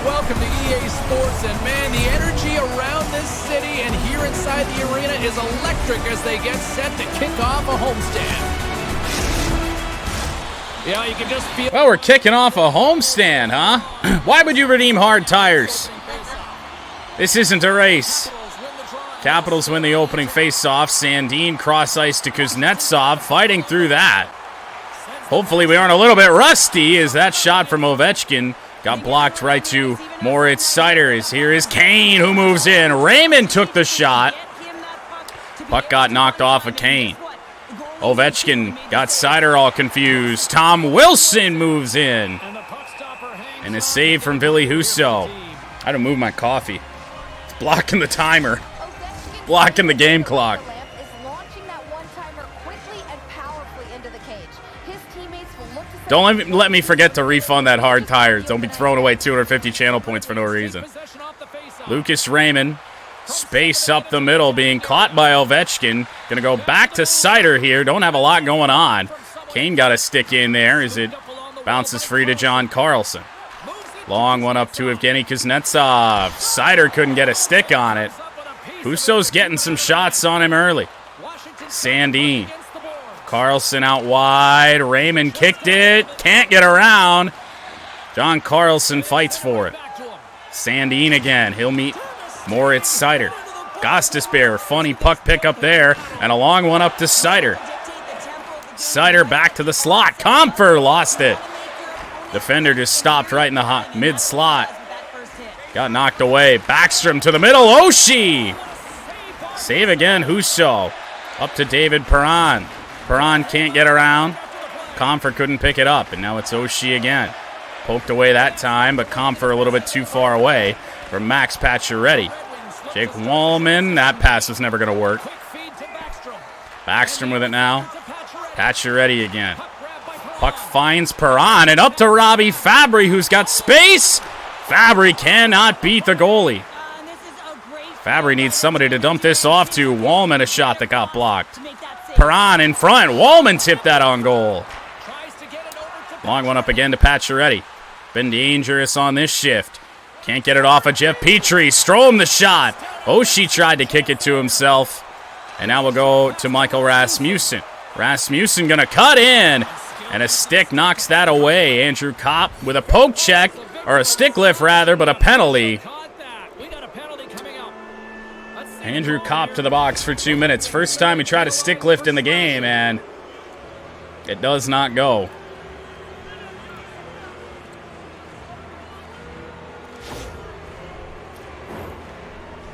welcome to EA Sports, and man, the energy around this city and here inside the arena is electric as they get set to kick off a homestand. Yeah, you can just feel... Well, we're kicking off a homestand, huh? Why would you redeem hard tires? This isn't a race. Capitals win the opening face-off. Sandin cross-ice to Kuznetsov, fighting through that. Hopefully we aren't a little bit rusty, as that shot from Ovechkin got blocked right to Moritz Seider. Here is Kane, who moves in. Raymond took the shot. Puck got knocked off of Kane. Ovechkin got Seider all confused. Tom Wilson moves in. And a save from Ville Husso. I had to move my coffee. It's blocking the timer. Blocking the game clock. Don't let me forget to refund that hard tires. Don't be throwing away 250 channel points for no reason. Lucas Raymond. Space up the middle, being caught by Ovechkin. Gonna go back to Seider here. Don't have a lot going on. Kane got a stick in there as it bounces free to John Carlson. Long one up to Evgeny Kuznetsov. Seider couldn't get a stick on it. Husso's getting some shots on him early. Sandin. Carlson out wide. Raymond kicked it. Can't get around. John Carlson fights for it. Sandin again. He'll meet Moritz Seider. Gostisbehere, funny puck pick up there, and a long one up to Seider. Seider back to the slot. Comfer lost it. Defender just stopped right in the mid-slot. Got knocked away. Backstrom to the middle. Oshie! Save again, Husso. Up to David Perron. Perron can't get around. Comfer couldn't pick it up, and now it's Oshie again. Poked away that time, but Comfer a little bit too far away for Max Pacioretty. Jake Wallman, that pass was never going to work. Backstrom with it now. Pacioretty again. Puck finds Perron, and up to Robbie Fabry, who's got space. Fabry cannot beat the goalie. Fabry needs somebody to dump this off to. Wallman, a shot that got blocked. Perron in front. Wallman tipped that on goal. Long one up again to Pacioretty. Been dangerous on this shift. Can't get it off of Jeff Petrie. Strome the shot. Oshie tried to kick it to himself. And now we'll go to Michael Rasmussen. Rasmussen going to cut in. And a stick knocks that away. Andrew Kopp with a poke check. Or a stick lift, rather, but a penalty. Andrew Kopp to the box for 2 minutes. First time he tried a stick lift in the game, and it does not go.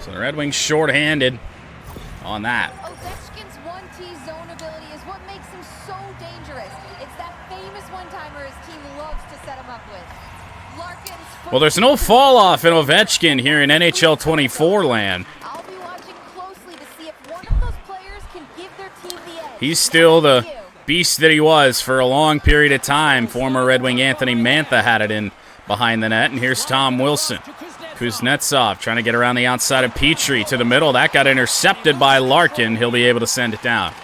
So the Red Wings shorthanded on that. Ovechkin's 1T zone ability is what makes him so dangerous. It's that famous one-timer his team loves to set him up with. Larkin's... Well, there's no fall off in Ovechkin here in NHL 24 land. I'll be watching closely to see if one of those players can give their team the edge. He's still the beast that he was for a long period of time. Former Red Wing Anthony Mantha had it in behind the net, and here's Tom Wilson. Kuznetsov trying to get around the outside of Petrie to the middle. That got intercepted by Larkin. He'll be able to send it down.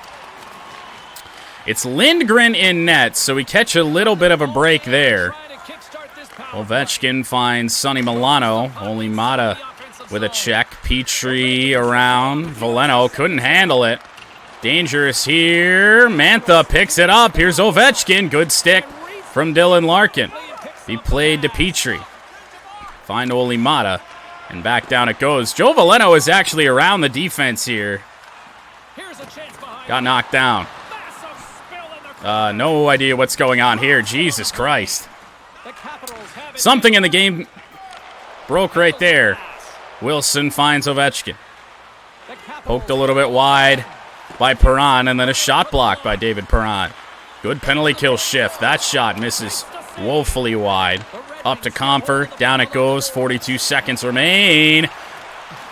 It's Lindgren in net, so we catch a little bit of a break there. Ovechkin finds Sonny Milano. Only Mata with a check. Petrie around. Veleno couldn't handle it. Dangerous here. Mantha picks it up. Here's Ovechkin. Good stick from Dylan Larkin. He played to Petrie. Find Oli Mata, and back down it goes. Joe Veleno is actually around the defense here. Got knocked down. No idea what's going on here. Jesus Christ. Something in the game broke right there. Wilson finds Ovechkin. Poked a little bit wide by Perron, and then a shot block by David Perron. Good penalty kill shift. That shot misses woefully wide. Up to Comfer. Down it goes. 42 seconds remain.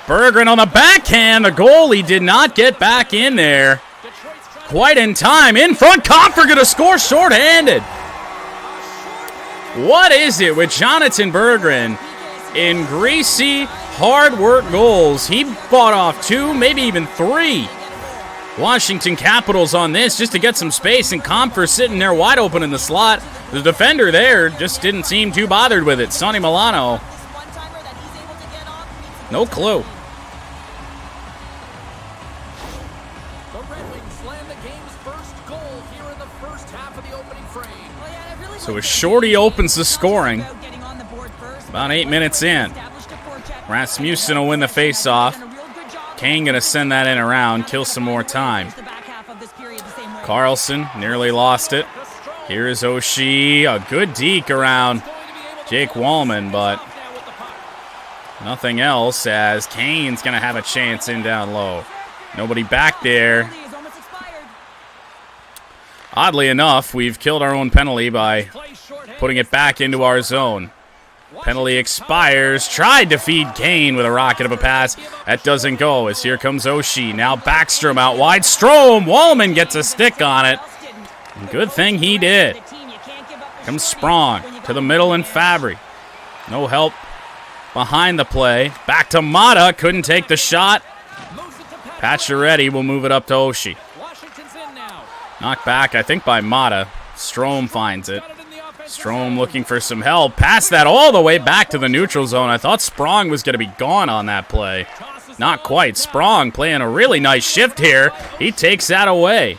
Berggren on the backhand. The goalie did not get back in there quite in time. In front. Comfer going to score shorthanded. What is it with Jonathan Berggren in greasy, hard work goals? He fought off 2, maybe even 3 Washington Capitals on this just to get some space, and Comfer sitting there wide open in the slot. The defender there just didn't seem too bothered with it. Sonny Milano No clue. The Red Wings land the game's first goal here in the first half of the opening frame. So as Shorty opens the scoring, about 8 minutes in, Rasmussen will win the faceoff. Kane gonna send that in around, kill some more time. Carlson nearly lost it. Here is Oshie, a good deke around Jake Wallman, but nothing else as Kane's gonna have a chance in down low. Nobody back there. Oddly enough, we've killed our own penalty by putting it back into our zone. Penalty expires. Tried to feed Kane with a rocket of a pass. That doesn't go as here comes Oshie. Now Backstrom out wide. Strome. Wallman gets a stick on it. And good thing he did. Comes Sprong to the middle and Fabry. No help behind the play. Back to Mata. Couldn't take the shot. Pacioretty will move it up to Oshie. Knocked back, I think, by Mata. Strome finds it. Strome looking for some help. Passed that all the way back to the neutral zone. I thought Sprong was going to be gone on that play. Not quite. Sprong playing a really nice shift here. He takes that away.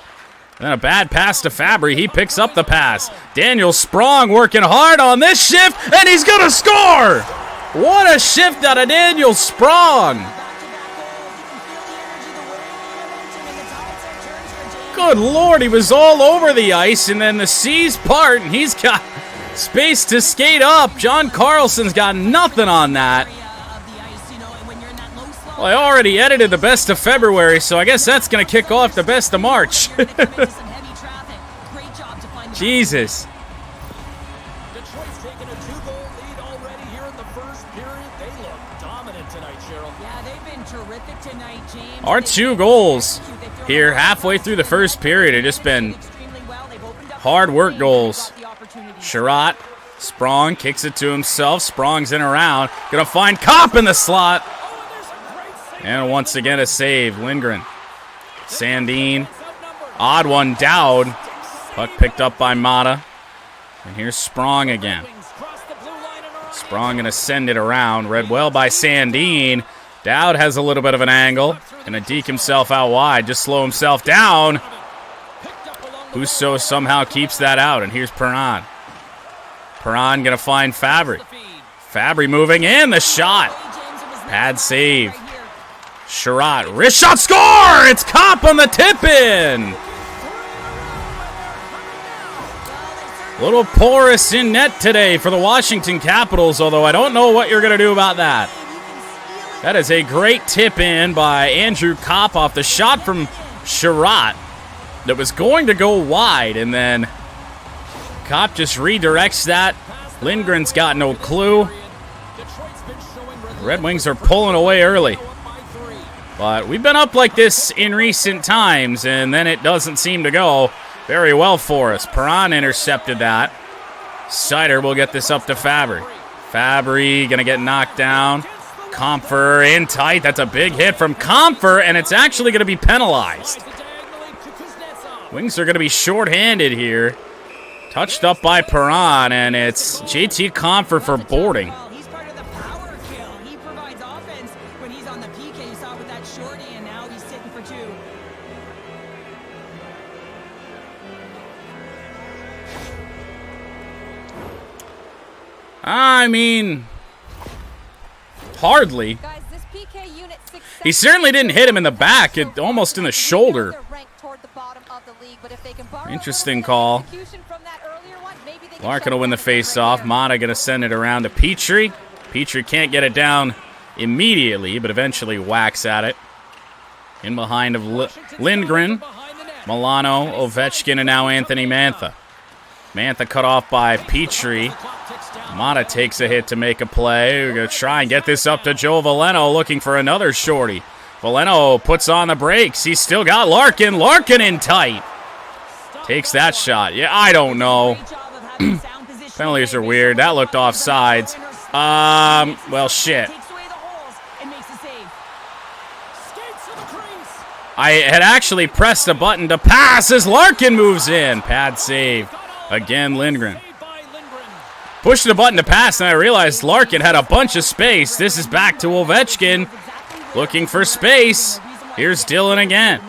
And then a bad pass to Fabry. He picks up the pass. Daniel Sprong working hard on this shift, and he's going to score! What a shift out of Daniel Sprong! Good Lord, he was all over the ice, and then the seas part, and he's got space to skate up. John Carlson's got nothing on that. Well, I already edited the best of February, so I guess that's going to kick off the best of March. Jesus. Detroit's taken a 2-goal lead already here in the first period. They look dominant tonight, Cheryl. Yeah, they've been terrific tonight, James. Our 2 goals here halfway through the first period have just been hard work goals. Sherratt, Sprong kicks it to himself. Sprong's in around. Gonna find Kopp in the slot. And once again a save. Lindgren. Sandin. Odd one. Dowd. Puck picked up by Mata. And here's Sprong again. Sprong gonna send it around. Read well by Sandin. Dowd has a little bit of an angle. Gonna deke himself out wide. Just slow himself down. Husso somehow keeps that out. And here's Perron. Perron gonna find Fabry. Fabry moving in. The shot. Pad save. Sherratt. Wrist shot. Score! It's Kopp on the tip-in. Little porous in net today for the Washington Capitals, although I don't know what you're going to do about that. That is a great tip-in by Andrew Kopp off the shot from Sherratt that was going to go wide, and then Kopp just redirects that. Lindgren's got no clue. The Red Wings are pulling away early. But we've been up like this in recent times, and then it doesn't seem to go very well for us. Perron intercepted that. Sider will get this up to Fabry. Fabry going to get knocked down. Comfer in tight. That's a big hit from Comfer, and it's actually going to be penalized. Wings are going to be shorthanded here. Touched up by Perron, and it's JT Comfer for boarding. He's part of the power kill. He provides offense when he's on the PK. You saw with that shorty, and now he's sitting for 2. I mean, hardly. Guys, this PK unit He certainly didn't hit him in the back, almost in the shoulder. Interesting call. Larkin will win the face-off. Mata going to send it around to Petrie. Petrie can't get it down immediately, but eventually whacks at it. In behind of Lindgren, Milano, Ovechkin, and now Anthony Mantha. Mantha cut off by Petrie. Mata takes a hit to make a play. We're going to try and get this up to Joe Veleno, looking for another shorty. Veleno puts on the brakes. He's still got Larkin. Larkin in tight. Takes that shot. Yeah, I don't know. Penalties are weird. That looked offsides. Well, shit. I had actually pressed a button to pass as Larkin moves in. Pad save. Again, Lindgren. Pushed the button to pass, and I realized Larkin had a bunch of space. This is back to Ovechkin. Looking for space. Here's Dylan again.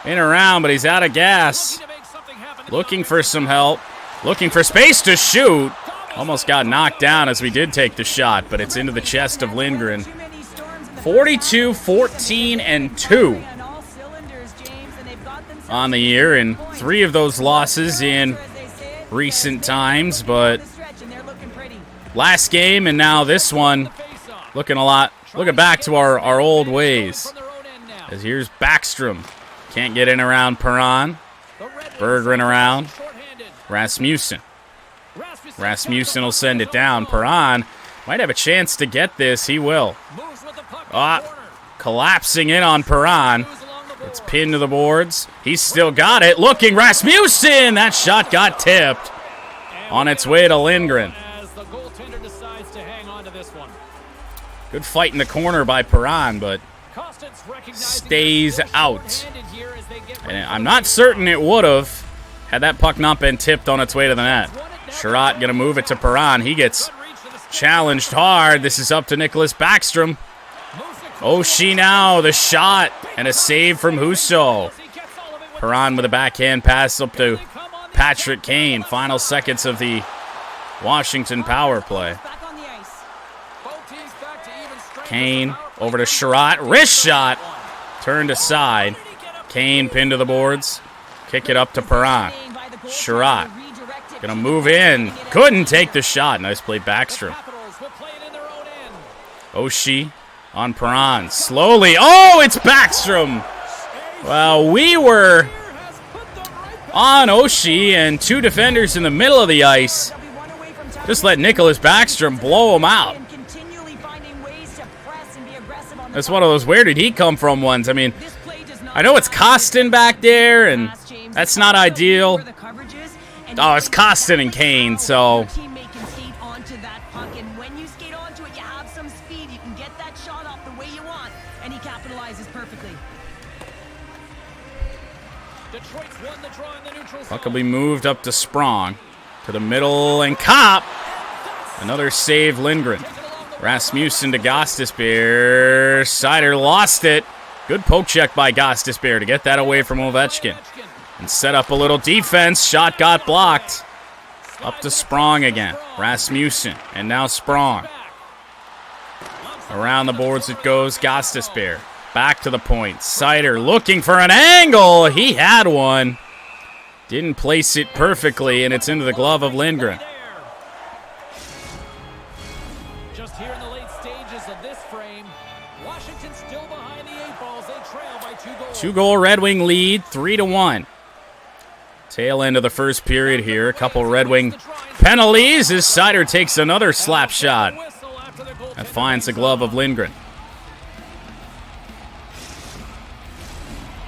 In around, but he's out of gas. Looking for some help. Looking for space to shoot. Almost got knocked down as we did take the shot, but it's into the chest of Lindgren. 42, 14, and 2 on the year, and 3 of those losses in recent times, but last game and now this one looking back to our old ways. As here's Backstrom. Can't get in around Perron. Berggren around. Rasmussen. Rasmussen will send it down. Perron might have a chance to get this. He will. Collapsing in on Perron. It's pinned to the boards. He's still got it. Looking, Rasmussen! That shot got tipped. On its way to Lindgren. Good fight in the corner by Perron, but stays out. And I'm not certain it would have had that puck not been tipped on its way to the net. Sherratt going to move it to Perron. He gets challenged hard. This is up to Nicholas Backstrom. Oshie now, the shot, and a save from Husso. Perron with a backhand pass up to Patrick Kane. Final seconds of the Washington power play. Kane over to Sherratt. Wrist shot. Turned aside. Kane pinned to the boards. Kick it up to Perron. Sherratt gonna move in. Couldn't take the shot. Nice play, Backstrom. Oshie on Perron. Slowly. Oh, it's Backstrom. Well, we were on Oshie and 2 defenders in the middle of the ice. Just let Nicholas Backstrom blow him out. That's one of those where did he come from ones. I mean, I know it's Kostin back there, and that's not ideal. Oh, it's Kostin and Kane, so. Puck will be moved up to Sprong. To the middle, and Kopp. Another save, Lindgren. Rasmussen to Gostisbehere. Seider lost it. Good poke check by Gostisbehere to get that away from Ovechkin. And set up a little defense. Shot got blocked. Up to Sprong again. Rasmussen. And now Sprong. Around the boards it goes. Gostisbehere. Back to the point. Seider looking for an angle. He had one. Didn't place it perfectly, and it's into the glove of Lindgren. Just here in the late stages of this frame, Washington still behind the 8 balls. They trail by 2 goals. 2-goal Red Wing lead, 3-1. Tail end of the first period here. A couple Red Wing penalties as Seider takes another slap shot. That finds the glove of Lindgren.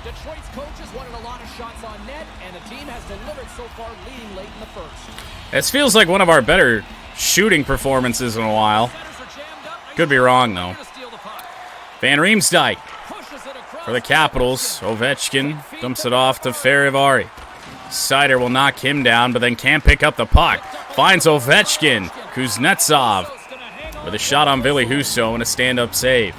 Detroit's coaches wanted a lot of shots on net, and the team has delivered so far, leading late in the first. This feels like one of our better shooting performances in a while. Could be wrong, though. Van Riemsdyk for the Capitals. Ovechkin dumps it off to Ferivari. Seider will knock him down, but then can't pick up the puck. Finds Ovechkin. Kuznetsov with a shot on Ville Husso and a stand-up save.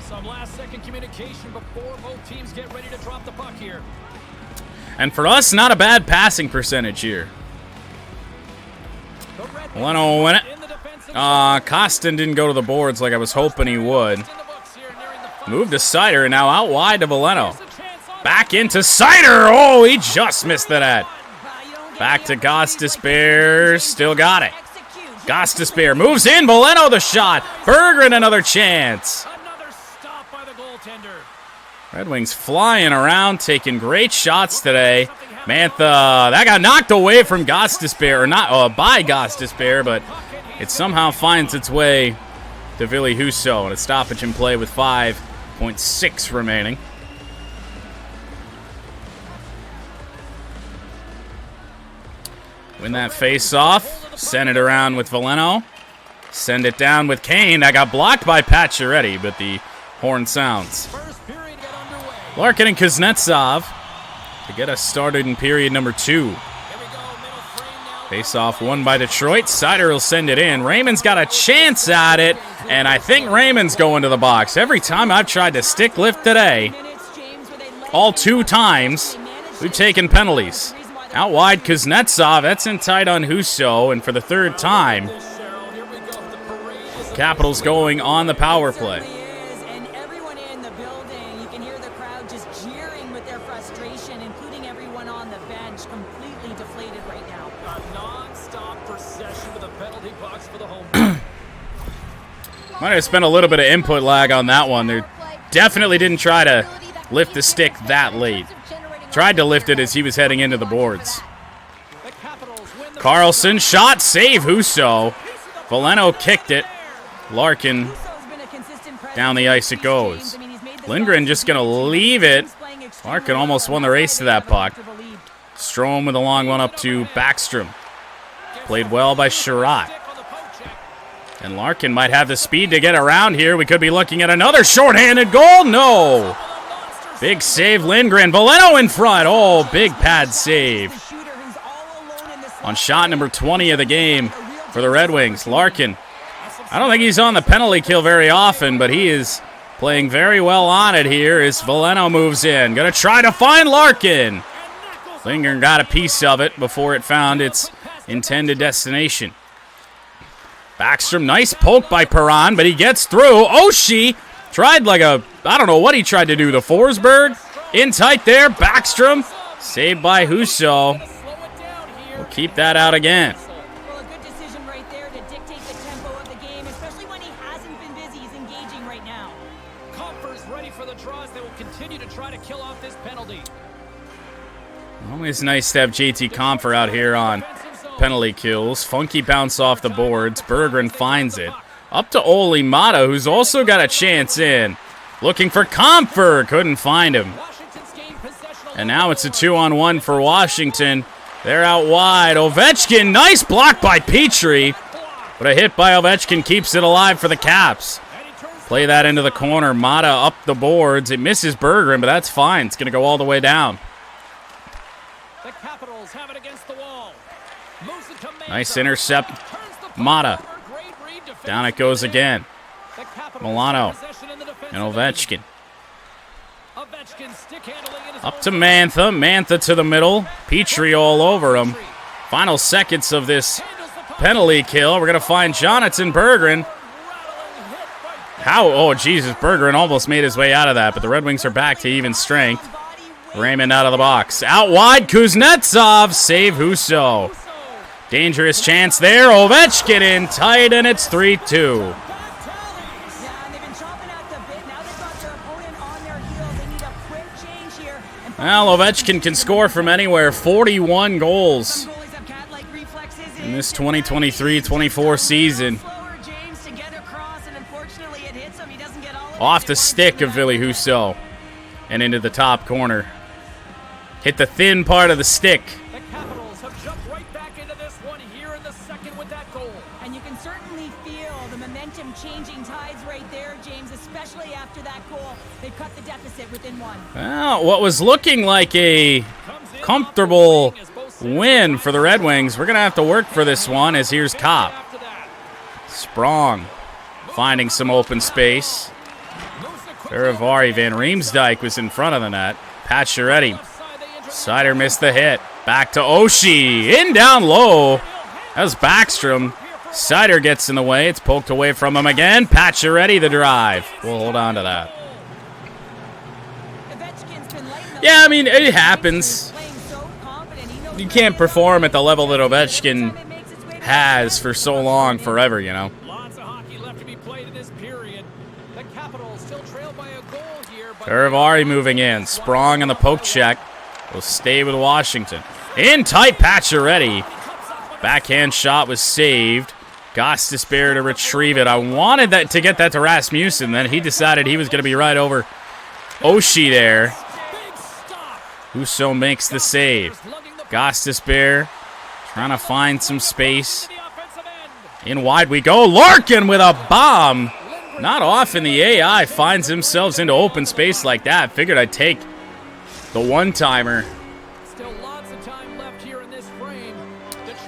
Some last-second communication before both teams get ready to drop the puck here. And for us, not a bad passing percentage here. Leno will win it. Kostin didn't go to the boards like I was hoping he would. Moved to Seider, and now out wide to Veleno. Back into Seider. Oh, he just missed the net. Back to Gostisbehere. Still got it. Gostisbehere moves in. Veleno the shot. Berggren another chance. Red Wings flying around, taking great shots today. Mantha, that got knocked away from Gostisbehere, or not by Gostisbehere, but it somehow finds its way to Ville Husso, and a stoppage in play with 5.6 remaining. Win that face-off. Send it around with Veleno. Send it down with Kane. That got blocked by Pacioretty, but the horn sounds. Larkin and Kuznetsov to get us started in period number 2. Face-off won by Detroit. Sider will send it in. Raymond's got a chance at it, and I think Raymond's going to the box. Every time I've tried to stick lift today, all 2 times, we've taken penalties. Out wide, Kuznetsov. That's in tight on Husso, and for the 3rd time, Capitals going on the power play. Might have spent a little bit of input lag on that one. They definitely didn't try to lift the stick that late. Tried to lift it as he was heading into the boards. Carlson, shot, save, Husso. Veleno kicked it. Larkin, down the ice it goes. Lindgren just going to leave it. Larkin almost won the race to that puck. Strome with a long one up to Backstrom. Played well by Sherratt. And Larkin might have the speed to get around here. We could be looking at another shorthanded goal. No. Big save, Lindgren. Veleno in front. Oh, big pad save. On shot number 20 of the game for the Red Wings. Larkin. I don't think he's on the penalty kill very often, but he is playing very well on it here as Veleno moves in. Going to try to find Larkin. Lindgren got a piece of it before it found its intended destination. Backstrom, nice poke by Perron, but he gets through. Oshie tried like a, I don't know what he tried to do. The Forsberg in tight there. Backstrom saved by Husso. We'll keep that out again. Well, a good decision right there to dictate the tempo of the game, especially when he hasn't been busy. He's engaging right now. Compher's ready for the draws. They will continue to try to kill off this penalty. Always nice to have JT Compher out here on penalty kills. Funky bounce off the boards. Berggren finds it. Up to Oli Mata, who's also got a chance in. Looking for Compher. Couldn't find him. And now it's a 2-on-1 for Washington. They're out wide. Ovechkin, nice block by Petrie. But a hit by Ovechkin keeps it alive for the Caps. Play that into the corner. Mata up the boards. It misses Berggren, but that's fine. It's going to go all the way down. The Capitals have it against the wall. Nice intercept. Mata. Down it goes again. Milano and Ovechkin. Up to Mantha. Mantha to the middle. Petrie all over him. Final seconds of this penalty kill. We're going to find Jonathan Berggren. How? Oh, Jesus. Berggren almost made his way out of that, but the Red Wings are back to even strength. Raymond out of the box. Out wide. Kuznetsov. Save Husso. Dangerous chance there. Ovechkin in tight, and it's 3-2. Well, Ovechkin can score from anywhere. 41 goals in this 2023-24 season. Off the stick of Ville Husso and into the top corner. Hit the thin part of the stick. The Capitals have jumped right back into this one here in the second with that goal. And you can certainly feel the momentum changing tides right there, James, especially after that goal. They cut the deficit within one. Well, what was looking like a comfortable win for the Red Wings, we're going to have to work for this one as here's Kopp. Sprong finding some open space. Faravari, Van Riemsdyk was in front of the net. Pacioretty. Sider missed the hit. Back to Oshie. In down low. That was Backstrom. Sider gets in the way. It's poked away from him again. Pacioretty the drive. We'll hold on to that. Yeah, I mean, it happens. You can't perform at the level that Ovechkin has for so long, forever, you know. Lots of hockey left to be played in this period. The Capitals still trail by a goal here. Faravari moving in. Sprong on the poke check. Will stay with Washington. In tight, Pacioretty. Backhand shot was saved. Gostisbehere to retrieve it. I wanted that to get that to Rasmussen. Then he decided he was going to be right over Oshie there. Husso makes the save. Gostisbehere trying to find some space. In wide we go. Larkin with a bomb. Not often the AI finds themselves into open space like that. Figured I'd take the one-timer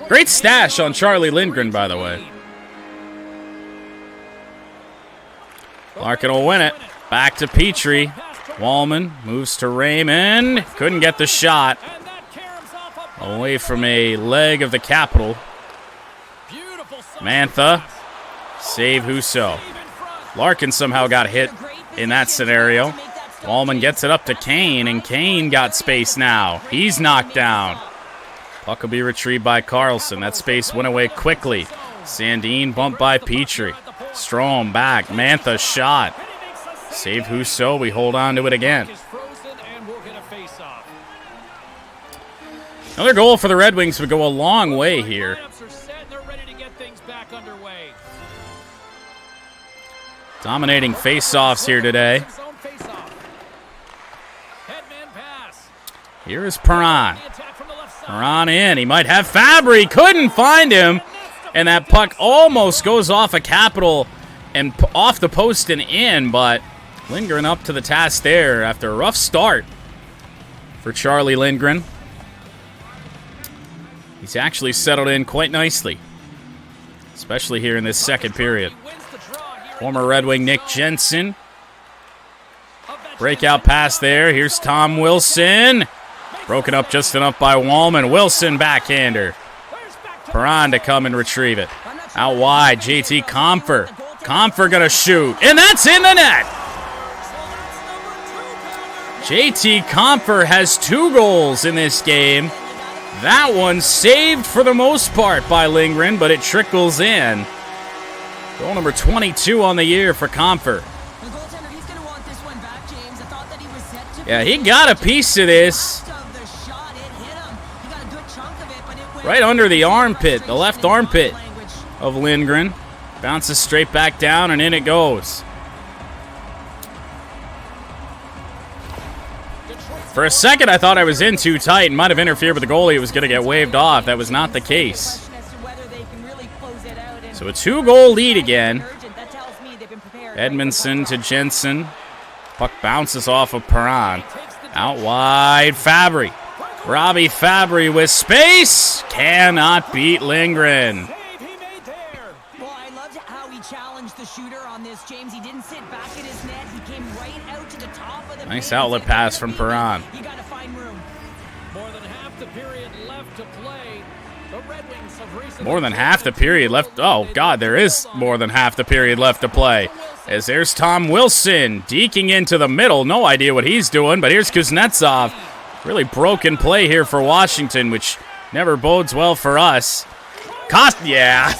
Great stash on Charlie Lindgren, by the way. Larkin will win it. Back to Petrie. Wallman moves to Raymond. Couldn't get the shot. Away from a leg of the Capital. Mantha. Save Husso. Larkin somehow got hit in that scenario. Wallman gets it up to Kane, and Kane got space now. He's knocked down. Puck will be retrieved by Carlson. That space went away quickly. Sandin bumped by Petrie. Strome back. Mantha shot. Save Husso. We hold on to it again. Another goal for the Red Wings would go a long way here. Dominating face-offs here today. Here is Perron. Perron in. He might have Fabry. Couldn't find him. And that puck almost goes off a Capital and off the post and in, but Lindgren up to the task there after a rough start for Charlie Lindgren. He's actually settled in quite nicely, especially here in this second period. Former Red Wing Nick Jensen. Breakout pass there. Here's Tom Wilson. Broken up just enough by Wallman. Wilson backhander. Perron to come and retrieve it. Out wide, JT Compher. Compher gonna shoot, and that's in the net! JT Compher has 2 goals in this game. That one saved for the most part by Lindgren, but it trickles in. Goal number 22 on the year for Compher. Yeah, he got a piece of this. Right under the armpit, the left armpit of Lindgren. Bounces straight back down, and in it goes. For a second, I thought I was in too tight and might have interfered with the goalie. It was going to get waved off. That was not the case. So a 2-goal lead again. Edmondson to Jensen. Puck bounces off of Perron. Out wide, Fabry. Robbie Fabry with space. Cannot beat Lindgren. Well, I loved how he challenged the shooter on this, James. He didn't sit back at his net. He came right out to the top of the nice outlet pass from Perron. You got to find room. More than half the period left to play. The Red Wings have recently More than half the period left. Oh, God, there is more than half the period left to play. As there's Tom Wilson deking into the middle. No idea what he's doing, but here's Kuznetsov. Really broken play here for Washington, which never bodes well for us. Yeah.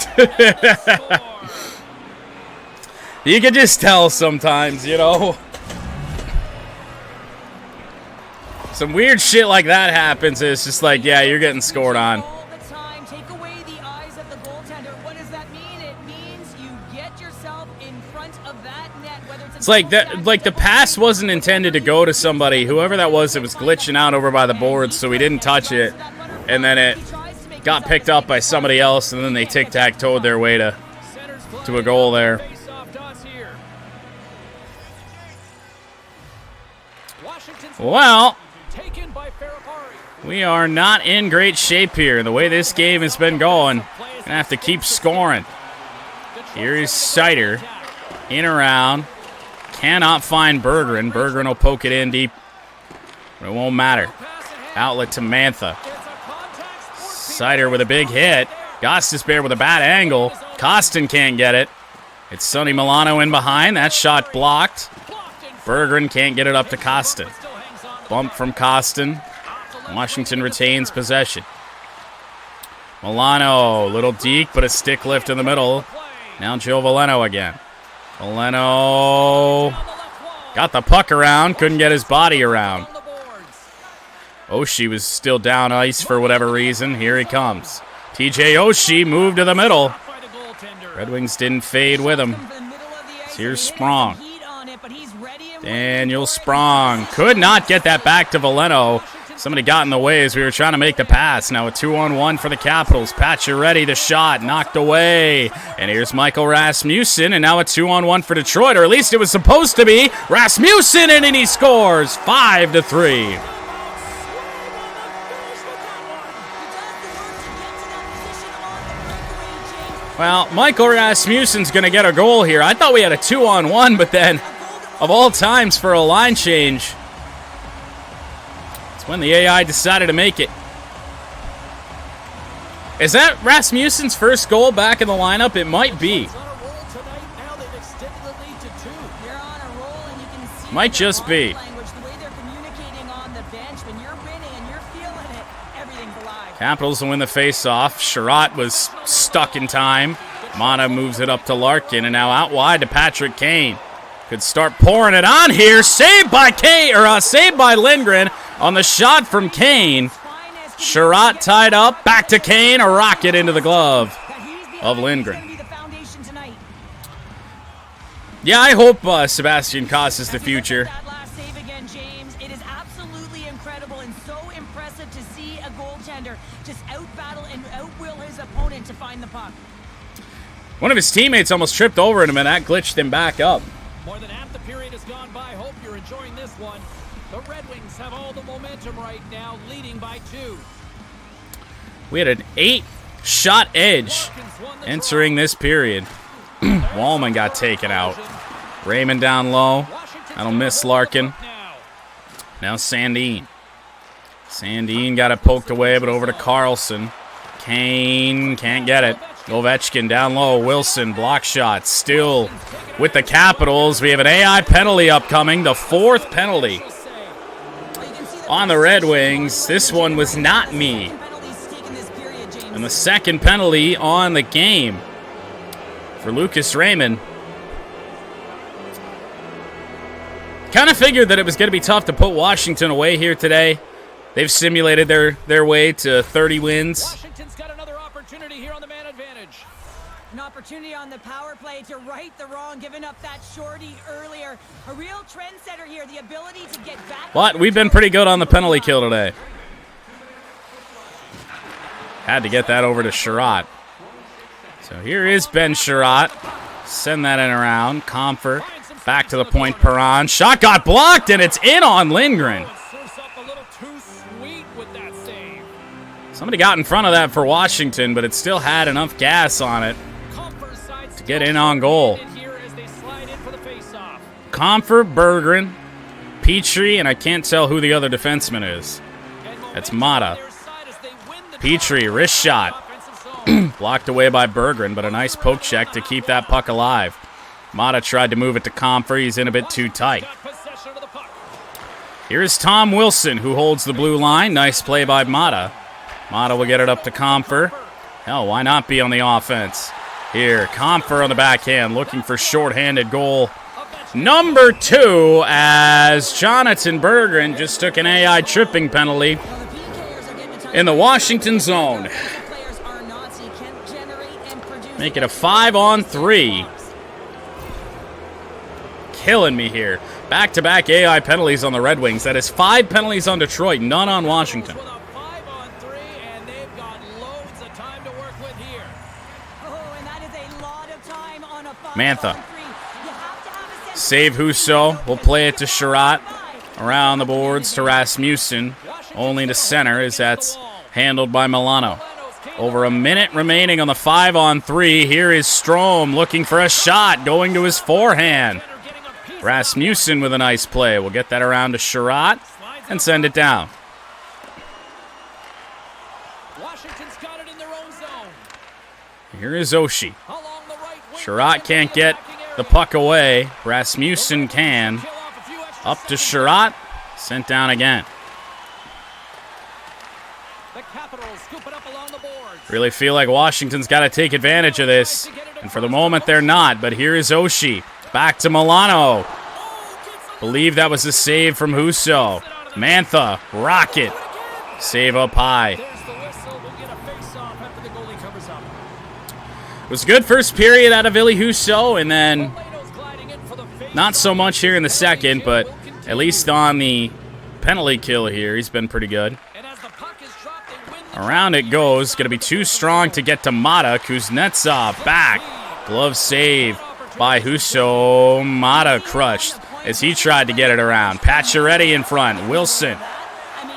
You can just tell sometimes, you know. Some weird shit like that happens. It's just like, yeah, you're getting scored on. All the time, take away the eyes of the goaltender. What does that mean? It means you get yourself in front of that net. Whether it's like that, like the pass wasn't intended to go to somebody. Whoever that was, it was glitching out over by the boards, so he didn't touch it, and then it got picked up by somebody else, and then they tic-tac-toed their way to a goal there. Well, we are not in great shape here. The way this game has been going, gonna have to keep scoring. Here is Sider, in around, cannot find Berggren. Berggren will poke it in deep, but it won't matter. Outlet to Mantha. Sider with a big hit. Gostisbehere with a bad angle. Kostin can't get it. It's Sonny Milano in behind. That shot blocked. Berggren can't get it up to Kostin. Bump from Kostin. Washington retains possession. Milano, little deke, but a stick lift in the middle. Now Joe Veleno again. Veleno got the puck around, couldn't get his body around. Oshie was still down ice for whatever reason. Here he comes. TJ Oshie moved to the middle. Red Wings didn't fade with him. Here's Sprong. Daniel Sprong could not get that back to Veleno. Somebody got in the way as we were trying to make the pass. Now a 2-on-1 for the Capitals. Pacioretty, the shot, knocked away. And here's Michael Rasmussen, and now a 2-on-1 for Detroit, or at least it was supposed to be. Rasmussen, and he scores 5-3. Well, Michael Rasmussen's going to get a goal here. I thought we had a 2-on-1, but then, of all times for a line change, it's when the AI decided to make it. Is that Rasmussen's first goal back in the lineup? It might be. Might just be. Capitals will win the face-off. Sherratt was stuck in time. Mata moves it up to Larkin, and now out wide to Patrick Kane. Could start pouring it on here. Saved by Kane, or saved by Lindgren on the shot from Kane. Sherratt tied up. Back to Kane. A rocket into the glove of Lindgren. Yeah, I hope Sebastian Koss is the future. One of his teammates almost tripped over him, and that glitched him back up. More than half the period has gone by. Hope you're enjoying this one. The Red Wings have all the momentum right now, leading by 2. We had an 8-shot edge entering this period. Wallman got taken out. Raymond down low. That'll miss Larkin. Now Sandin. Sandin got it poked away, but over to Carlson. Kane can't get it. Ovechkin down low. Wilson, block shot. Still with the Capitals. We have an AI penalty upcoming. The 4th penalty on the Red Wings. This one was not me. And the 2nd penalty on the game for Lucas Raymond. Kind of figured that it was going to be tough to put Washington away here today. They've simulated their way to 30 wins. Washington's got another opportunity here on the man advantage. An opportunity on the power play to right the wrong, giving up that shorty earlier. A real trendsetter here, the ability to get back. But we've been pretty good on the penalty kill today. Had to get that over to Sherratt. So here is Ben Sherratt. Send that in around. Comfort. Back to the point, Perron. Shot got blocked, and it's in on Lindgren. Somebody got in front of that for Washington, but it still had enough gas on it to get in on goal. Comfort, Berggren, Petrie, and I can't tell who the other defenseman is. That's Mata. Petrie, wrist shot. Blocked away by Berggren, but a nice poke check to keep that puck alive. Mata tried to move it to Comfort. He's in a bit too tight. Here's Tom Wilson, who holds the blue line. Nice play by Mata. Mata will get it up to Comfort. Hell, why not be on the offense? Here, Comfort on the backhand, looking for shorthanded goal number 2, as Jonathan Berggren just took an AI tripping penalty in the Washington zone. Make it a 5-on-3. Killing me here. Back-to-back AI penalties on the Red Wings. That is 5 penalties on Detroit, none on Washington. Mantha. Save Husso. We'll play it to Sherratt. Around the boards to Rasmussen. Only to center as that's handled by Milano. Over a minute remaining on the 5-on-3. Here is Strome looking for a shot. Going to his forehand. Rasmussen with a nice play. We'll get that around to Sherratt and send it down. Here is Oshie. Sherratt can't get the puck away. Rasmussen can. Up to Sherratt. Sent down again. Really feel like Washington's got to take advantage of this. And for the moment, they're not. But here is Oshie. Back to Milano. Believe that was a save from Husso. Mantha. Rocket. Save up high. It was a good first period out of Ville Husso, and then not so much here in the second, but at least on the penalty kill here, he's been pretty good. Around it goes. Going to be too strong to get to Mata. Kuznetsov back. Glove save by Husso. Mata crushed as he tried to get it around. Pacioretty in front. Wilson.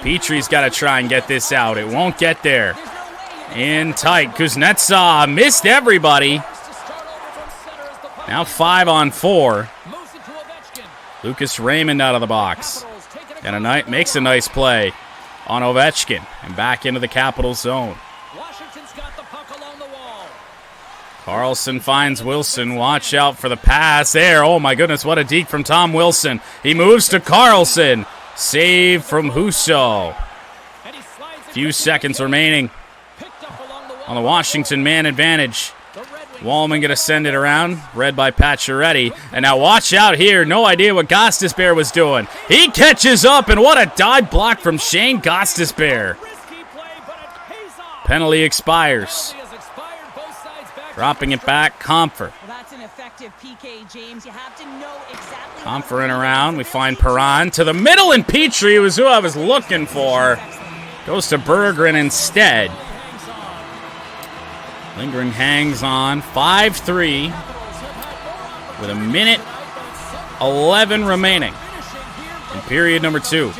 Petrie's got to try and get this out. It won't get there. In tight. Kuznetsov missed everybody. Now 5-on-4. Lucas Raymond out of the box. And makes a nice play on Ovechkin. And back into the Capitals zone. Carlson finds Wilson. Watch out for the pass there. Oh my goodness, what a deke from Tom Wilson. He moves to Carlson. Save from Husso. Few seconds remaining on the Washington man advantage. Wallman going to send it around, read by Pacioretty. And now watch out here. No idea what Gostisbehere was doing. He catches up, and what a dive block from Shane Gostisbehere. Penalty expires. Dropping it back, Comfer. Comfer in around. We find Perron to the middle, and Petrie was who I was looking for. Goes to Berggren instead. Lindgren hangs on. 5-3 with 1:11 remaining in period number 2.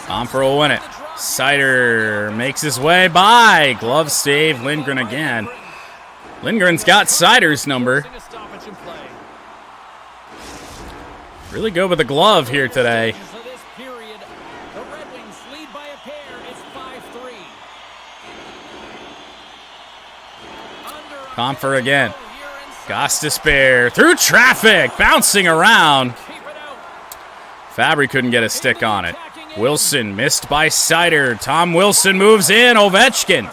Comfer will win it. Seider makes his way by. Glove save. Lindgren again. Lindgren's got Seider's number. Really good with the glove here today. Comfer again. Gostisbehere through traffic, bouncing around. Fabry couldn't get a stick on it. Wilson missed by Seider. Tom Wilson moves in. Ovechkin.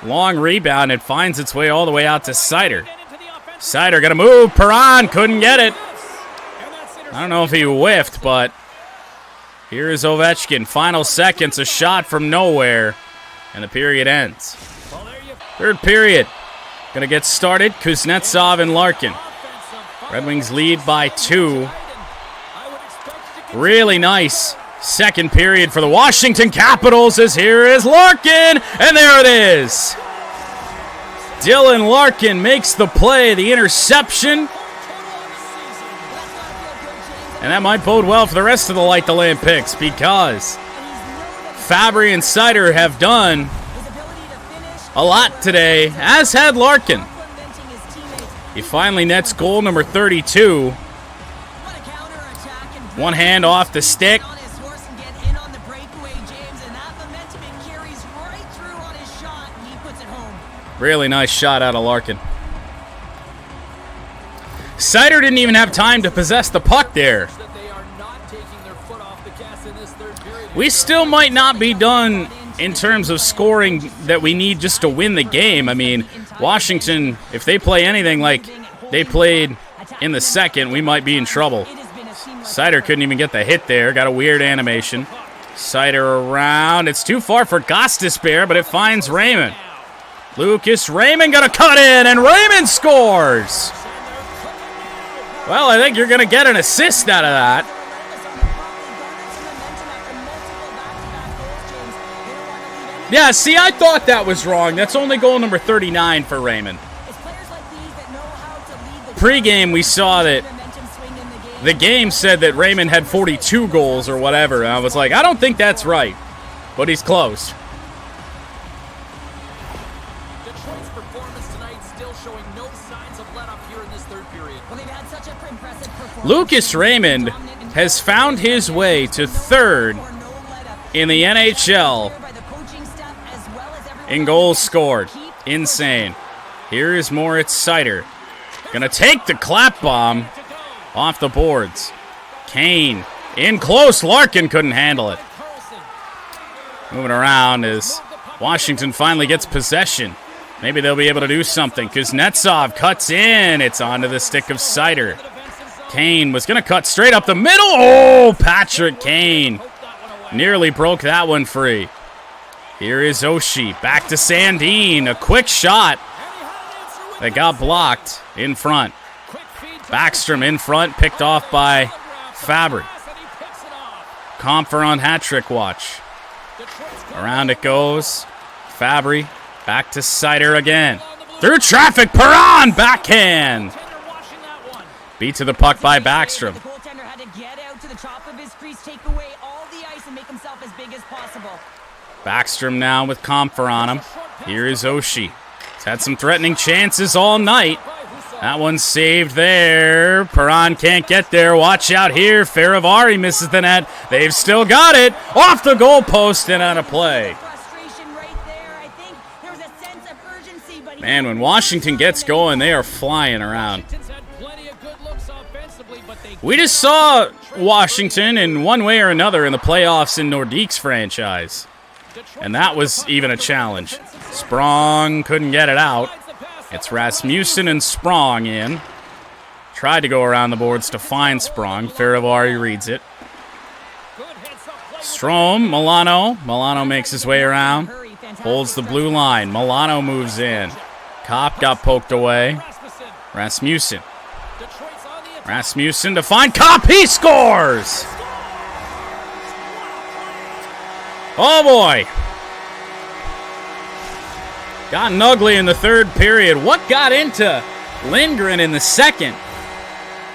Long rebound. It finds its way all the way out to Seider. Seider going to move. Perron couldn't get it. I don't know if he whiffed, but here is Ovechkin. Final seconds, a shot from nowhere, and the period ends. Third period. Going to get started. Kuznetsov and Larkin. Red Wings lead by 2. Really nice second period for the Washington Capitals, as here is Larkin, and there it is. Dylan Larkin makes the play, the interception. And that might bode well for the rest of the Light the Lamp picks, because Fabry and Seider have done a lot today, as had Larkin. He finally nets goal number 32. One hand off the stick. Really nice shot out of Larkin. Seider didn't even have time to possess the puck there. We still might not be done in terms of scoring that we need just to win the game. I mean, Washington, if they play anything like they played in the second, we might be in trouble. Seider couldn't even get the hit there. Got a weird animation. Seider around. It's too far for Gostisbehere, but it finds Raymond. Lucas Raymond gonna cut in, and Raymond scores! Well, I think you're gonna get an assist out of that. Yeah, see, I thought that was wrong. That's only goal number 39 for Raymond. Pre-game, we saw that the game said that Raymond had 42 goals or whatever, and I was like, I don't think that's right, but he's close. Lucas Raymond has found his way to third in the NHL in goals scored. Insane. Here is Moritz Seider. Gonna take the clap bomb off the boards. Kane in close. Larkin couldn't handle it. Moving around as Washington finally gets possession. Maybe they'll be able to do something. Kuznetsov cuts in. It's onto the stick of Seider. Kane was going to cut straight up the middle. Oh, Patrick Kane nearly broke that one free. Here is Oshie. Back to Sandin. A quick shot that got blocked in front. Backstrom in front, picked off by Fabry. Comfer on hat-trick watch. Around it goes. Fabry. Back to Seider again. Through traffic. Perron. Backhand. Beat to the puck by Backstrom. The goaltender had to get out to the top of his crease, take away all the ice, and make himself as big as possible. Backstrom now with Comfer on him. Here is Oshie. He's had some threatening chances all night. That one's saved there. Perron can't get there. Watch out here. Faravari misses the net. They've still got it. Off the goalpost and out of play. Man, when Washington gets going, they are flying around. We just saw Washington in one way or another in the playoffs in Nordique's franchise. And that was even a challenge. Sprong couldn't get it out. It's Rasmussen and Sprong in. Tried to go around the boards to find Sprong. Faravari reads it. Strome, Milano. Milano makes his way around. Holds the blue line. Milano moves in. Kopp got poked away. Rasmussen. Rasmussen to find Kopp. He scores! Oh boy. Gotten ugly in the third period. What got into Lindgren in the second?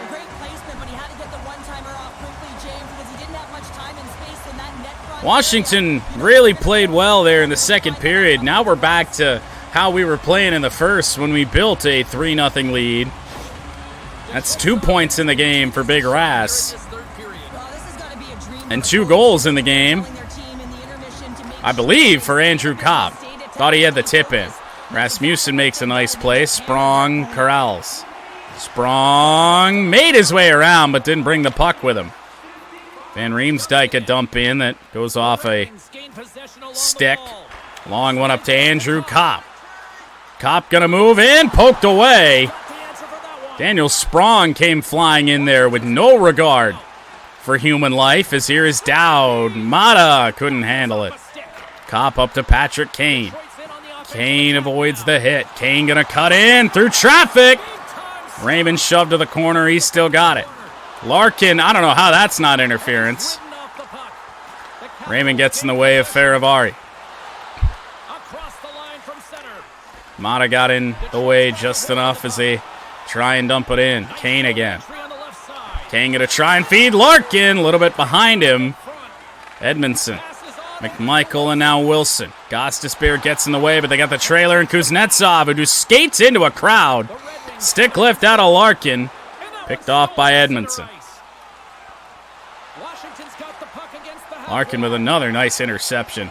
Great placement, but he had to get the one-timer off quickly, James, because he didn't have much time and space in that net front. Washington really played well there in the second period. Now we're back to how we were playing in the first when we built a 3-0 lead. That's 2 points in the game for Big Ras. And 2 goals in the game, I believe, for Andrew Kopp. Thought he had the tip in. Rasmussen makes a nice play. Sprong corrals. Sprong made his way around but didn't bring the puck with him. Van Riemsdyk a dump in that goes off a stick. Long one up to Andrew Kopp. Kopp gonna move in, poked away. Daniel Sprong came flying in there with no regard for human life as here is Dowd. Mata couldn't handle it. Kopp up to Patrick Kane. Kane avoids the hit. Kane gonna cut in through traffic. Raymond shoved to the corner. He's still got it. Larkin, I don't know how that's not interference. Raymond gets in the way of Faravari. Mata got in the way just enough as they try and dump it in. Kane again. Kane gonna try and feed Larkin. A little bit behind him. Edmondson. McMichael and now Wilson. Gostisbehere gets in the way, but they got the trailer and Kuznetsov, who just skates into a crowd. Stick lift out of Larkin. Picked off by Edmondson. Larkin with another nice interception.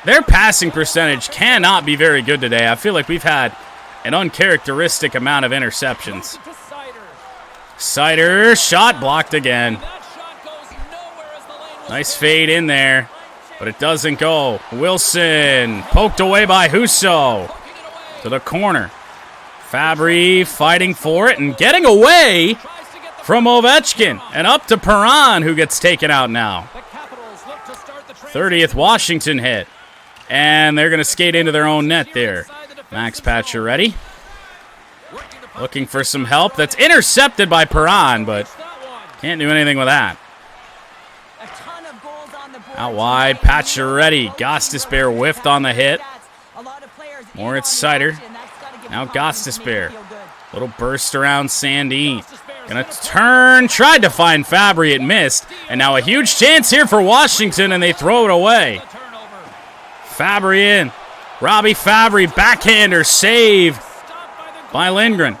Their passing percentage cannot be very good today. I feel like we've had an uncharacteristic amount of interceptions. Sider, shot blocked again. Nice fade in there, but it doesn't go. Wilson, poked away by Husso. To the corner. Fabry fighting for it and getting away from Ovechkin. And up to Perron, who gets taken out now. 30th Washington hit. And they're going to skate into their own net there. Max Pacioretty looking for some help. That's intercepted by Perron, but can't do anything with that. Out wide, Pacioretty. Gostisbehere whiffed on the hit. Moritz Sider. Now Gostisbehere. Little burst around Sandin. Gonna turn, tried to find Fabry, it missed. And now a huge chance here for Washington, and they throw it away. Fabry in. Robbie Fabry, backhander, save by Lindgren.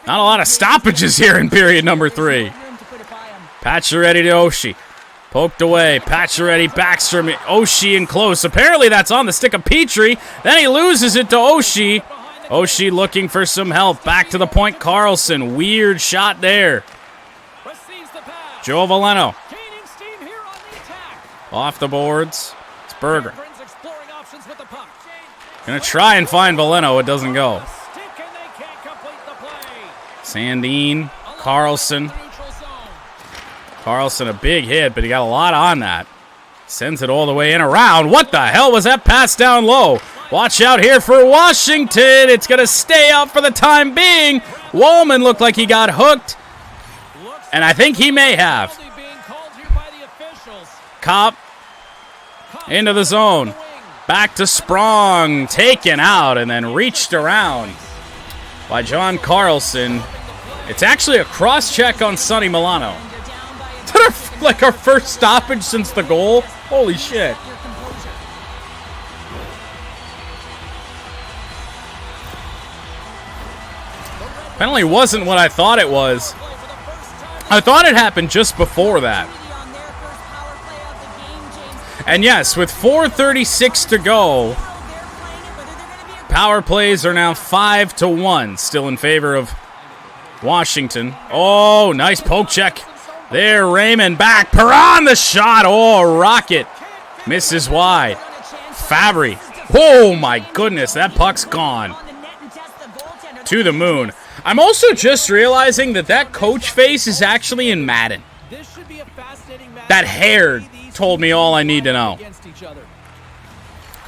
Not a lot of stoppages here in period number 3. Pacioretty to Oshie. Poked away. Pacioretty, Backstrom, Oshie in close. Apparently that's on the stick of Petrie. Then he loses it to Oshie. Oshie looking for some help. Back to the point, Carlson. Weird shot there. Joe Valeno. Off the boards. It's Berger. Gonna try and find Valeno. It doesn't go. Sandin. Carlson. Carlson, a big hit, but he got a lot on that. Sends it all the way in around. What the hell was that pass down low? Watch out here for Washington. It's going to stay out for the time being. Woolman looked like he got hooked, and I think he may have. Kopp into the zone. Back to Sprong. Taken out and then reached around by John Carlson. It's actually a cross-check on Sonny Milano. Like our first stoppage since the goal. Holy shit. Your composure. Apparently wasn't what I thought it was. I thought it happened just before that. On their first power play of the game, James. And yes, with 4:36 to go, They're playing it, whether they're going to be a power plays are now 5-1, still in favor of Washington. Oh, nice poke check. There, Raymond back. Perron the shot. Oh, rocket. Misses wide. Fabry. Oh, my goodness. That puck's gone. on the net and test the goaltender. To the moon. I'm also just realizing that coach face is actually in Madden. This should be a fascinating match. That hair told me all I need to know. Against each other.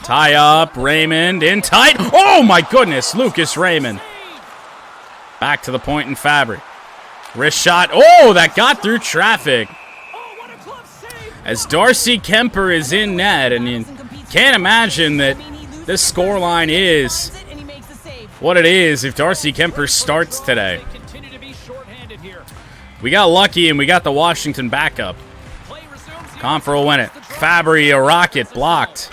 Tie up. Raymond in tight. Oh, my goodness. Lucas Raymond. Back to the point in Fabry. Wrist shot. Oh, that got through traffic. Oh, what a glove save. As Darcy Kemper is in net, and you can't imagine that this scoreline is And he makes the save. what it is if Darcy Kemper starts today. They continue to be shorthanded here. We got lucky and we got the Washington backup. Play resumes here. Confer will win it. Fabry, a rocket, blocked.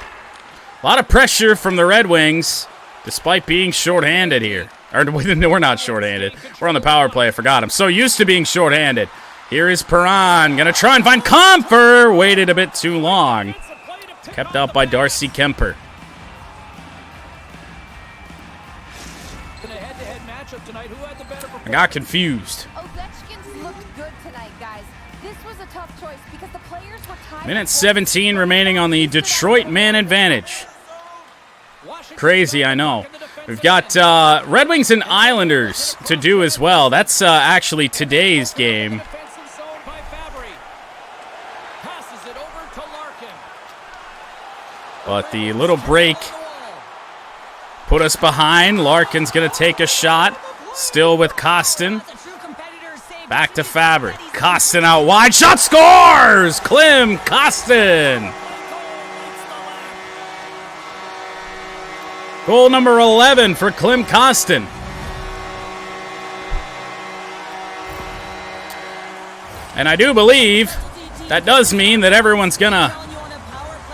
A lot of pressure from the Red Wings, despite being shorthanded here. Or, no, we're not shorthanded. We're on the power play. I forgot. I'm so used to being shorthanded. Here is Perron. Going to try and find Confer. Waited a bit too long. It's a play to pick Kept up out by Darcy Kemper. in a head-to-head matchup tonight. Who had the better I performance? got confused. Ovechkin's looked good tonight, guys. This was a tough choice because the players were tired. Minute 17 remaining on the Detroit man advantage. Washington Crazy, I know. in the defensive We've got Red Wings and Islanders to do as well. That's actually today's game. defensive zone by Fabry. Passes it over to Larkin. But the little break put us behind. Larkin's going to take a shot. Still with Costin. That's a true competitor's save. Back to Fabry. Costin out wide. Shot scores! Klim Costin. Goal number 11 for Klim Costin. And I do believe that does mean that everyone's going to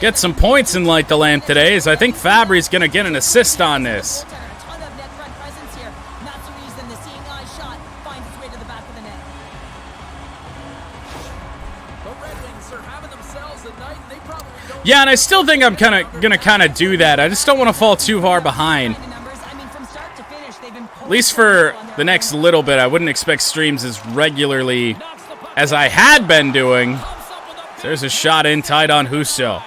get some points in Light the Lamp today, as I think Fabry's going to get an assist on this. A ton of net front presence here. Not the reason the seeing eye shot finds its way to the back of the net. The Red Wings are having themselves a night, and they probably don't. Yeah, and I still think I'm gonna do that. I just don't want to fall too far behind. The numbers, I mean, from start to finish, they've been At least for the next little bit, I wouldn't expect streams as regularly as I had been doing. There's a shot in tight on Husso.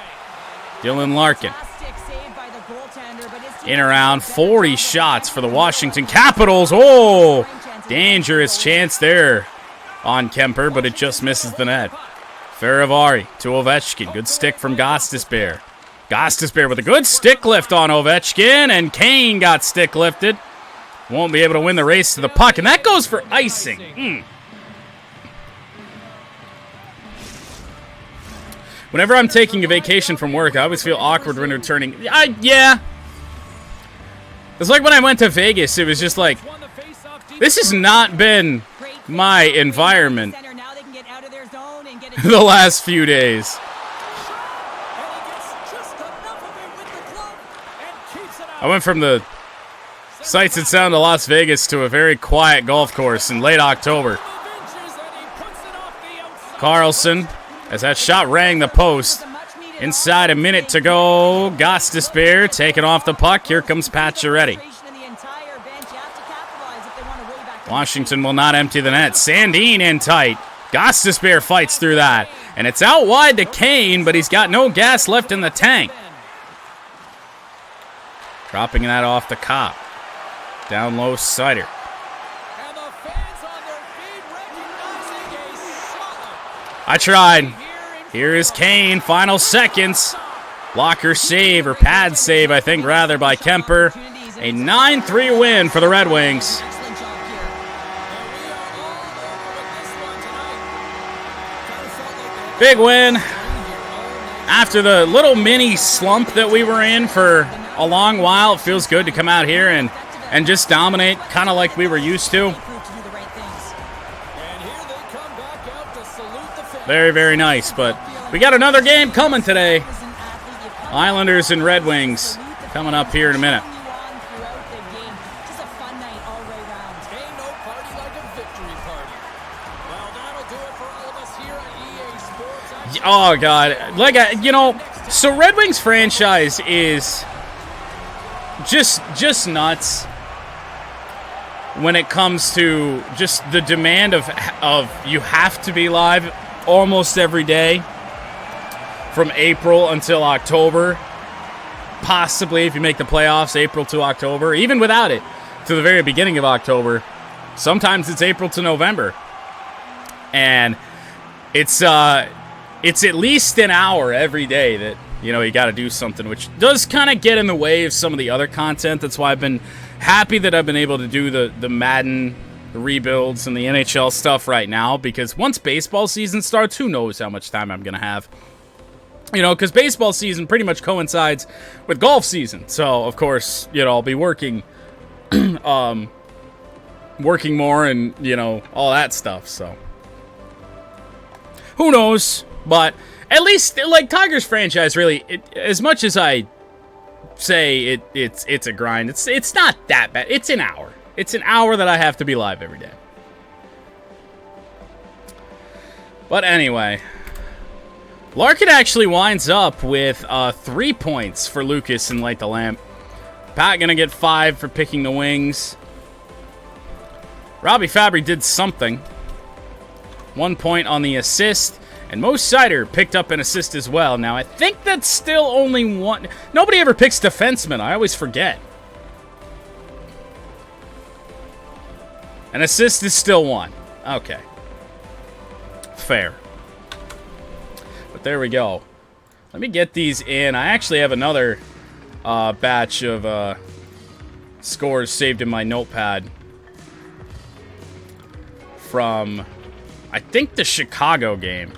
Dylan Larkin. fantastic save by the goaltender, but his team In around 40 shots for the Washington Capitals. Oh, dangerous chance there on Kemper, but it just misses the net. Farivari to Ovechkin. Good stick from Gostisbehere. Gostisbehere with a good stick lift on Ovechkin, and Kane got stick lifted. Won't be able to win the race to the puck, and that goes for icing. Whenever I'm taking a vacation from work, I always feel awkward when returning. Yeah. It's like when I went to Vegas, it was just like, Won the face-off deep. this has not been my environment center. Now they can get out of their zone and get it. the last few days. And he gets just enough of it with the glove and keeps it out. I went from the sights and sound of Las Vegas to a very quiet golf course in late October. Inches, and he puts it off the outside. Carlson, as that shot rang the post. Inside a minute to go. Gostisbehere taking off the puck. Here comes Pacioretty. Washington will not empty the net. Sandin in tight. Gostisbehere fights through that. And it's out wide to Kane, but he's got no gas left in the tank. Dropping that off the Cop. Down low, Sider. And the fans on their feet recognizing a solid. I tried. Here is Kane. Final seconds. Blocker save, or pad save, I think, rather, by Kemper. A 9-3 win for the Red Wings. Excellent job here. And we are all over with this one tonight. Kind of felt like Big win. After the little mini slump that we were in for a long while, it feels good to come out here and just dominate, kind of like we were used to. Proved to do the right things. And here they come back out to salute the fans. Very, very nice. But We got another game coming today. Islanders and Red Wings coming up here in a minute. Oh, God. Like, so Red Wings franchise is just nuts when it comes to just the demand of you have to be live almost every day from April until October. Possibly, if you make the playoffs, April to October. Even without it, to the very beginning of October. Sometimes it's April to November. And it's at least an hour every day that, you got to do something, which does kind of get in the way of some of the other content. That's why I've been happy that I've been able to do the Madden rebuilds and the NHL stuff right now, because once baseball season starts, who knows how much time I'm going to have. Because baseball season pretty much coincides with golf season. So, of course, I'll be working working more and, all that stuff. So, who knows? But at least, like, Tigers franchise, really, as much as I say it's a grind, it's not that bad. It's an hour. It's an hour that I have to be live every day. But anyway, Larkin actually winds up with 3 points for Lucas and Light the Lamp. Pat gonna get 5 for picking the Wings. Robbie Fabry did something. 1 point on the assist. And Mo Sider picked up an assist as well. Now, I think that's still only one. Nobody ever picks defenseman. I always forget. An assist is still 1. Okay. Fair. But there we go. Let me get these in. I actually have another batch of scores saved in my notepad from, I think, the Chicago game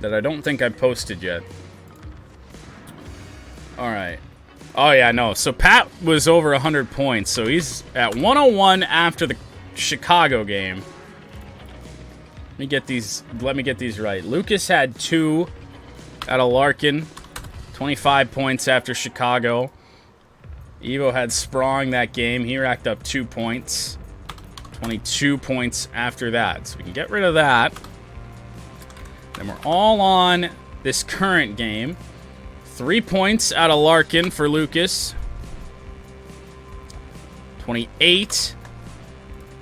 that I don't think I posted yet. Alright. Oh, yeah, no. So Pat was over 100 points. So he's at 101 after the Chicago game. Let me get these right. Lucas had 2 out of Larkin. 25 points after Chicago. Evo had Sprong that game. He racked up 2 points. 22 points after that. So we can get rid of that. Then we're all on this current game. 3 points out of Larkin for Lucas. 28.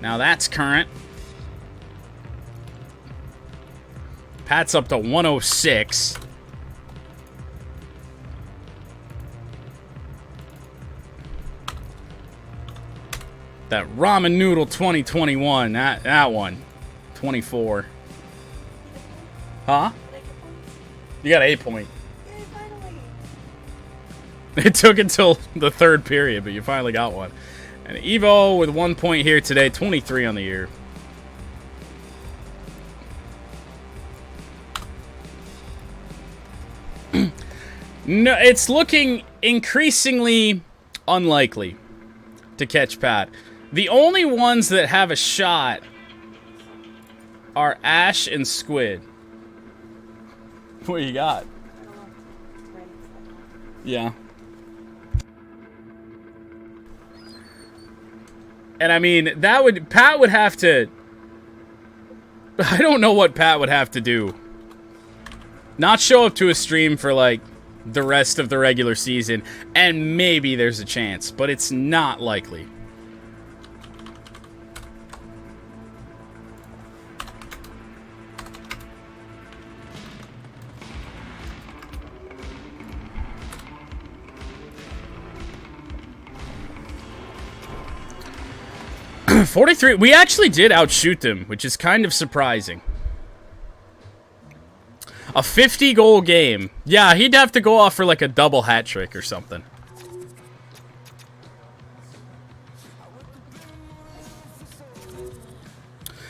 Now that's current. Pat's up to 106. That Ramen Noodle 2021. That one. 24. Huh? You got 8 point. It took until the third period, but you finally got one. And Evo with 1 point here today, 23 on the year. No, it's looking increasingly unlikely to catch Pat. The only ones that have a shot are Ash and Squid. What you got? Yeah. And I mean, Pat would have to, I don't know what Pat would have to do. Not show up to a stream for like the rest of the regular season, and maybe there's a chance, but it's not likely. .43. We actually did outshoot them, which is kind of surprising. A 50-goal game. Yeah, he'd have to go off for like a double hat trick or something.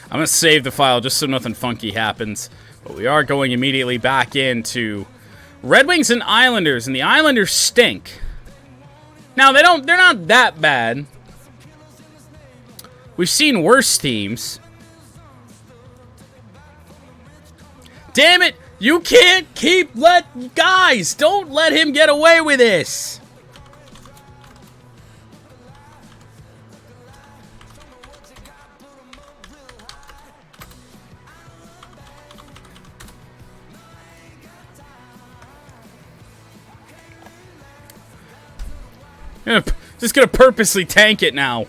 I'm going to save the file just so nothing funky happens. But we are going immediately back into Red Wings and Islanders, and the Islanders stink. Now, they're not that bad. We've seen worse teams. Damn it! You can't guys, don't let him get away with this! Just gonna purposely tank it now.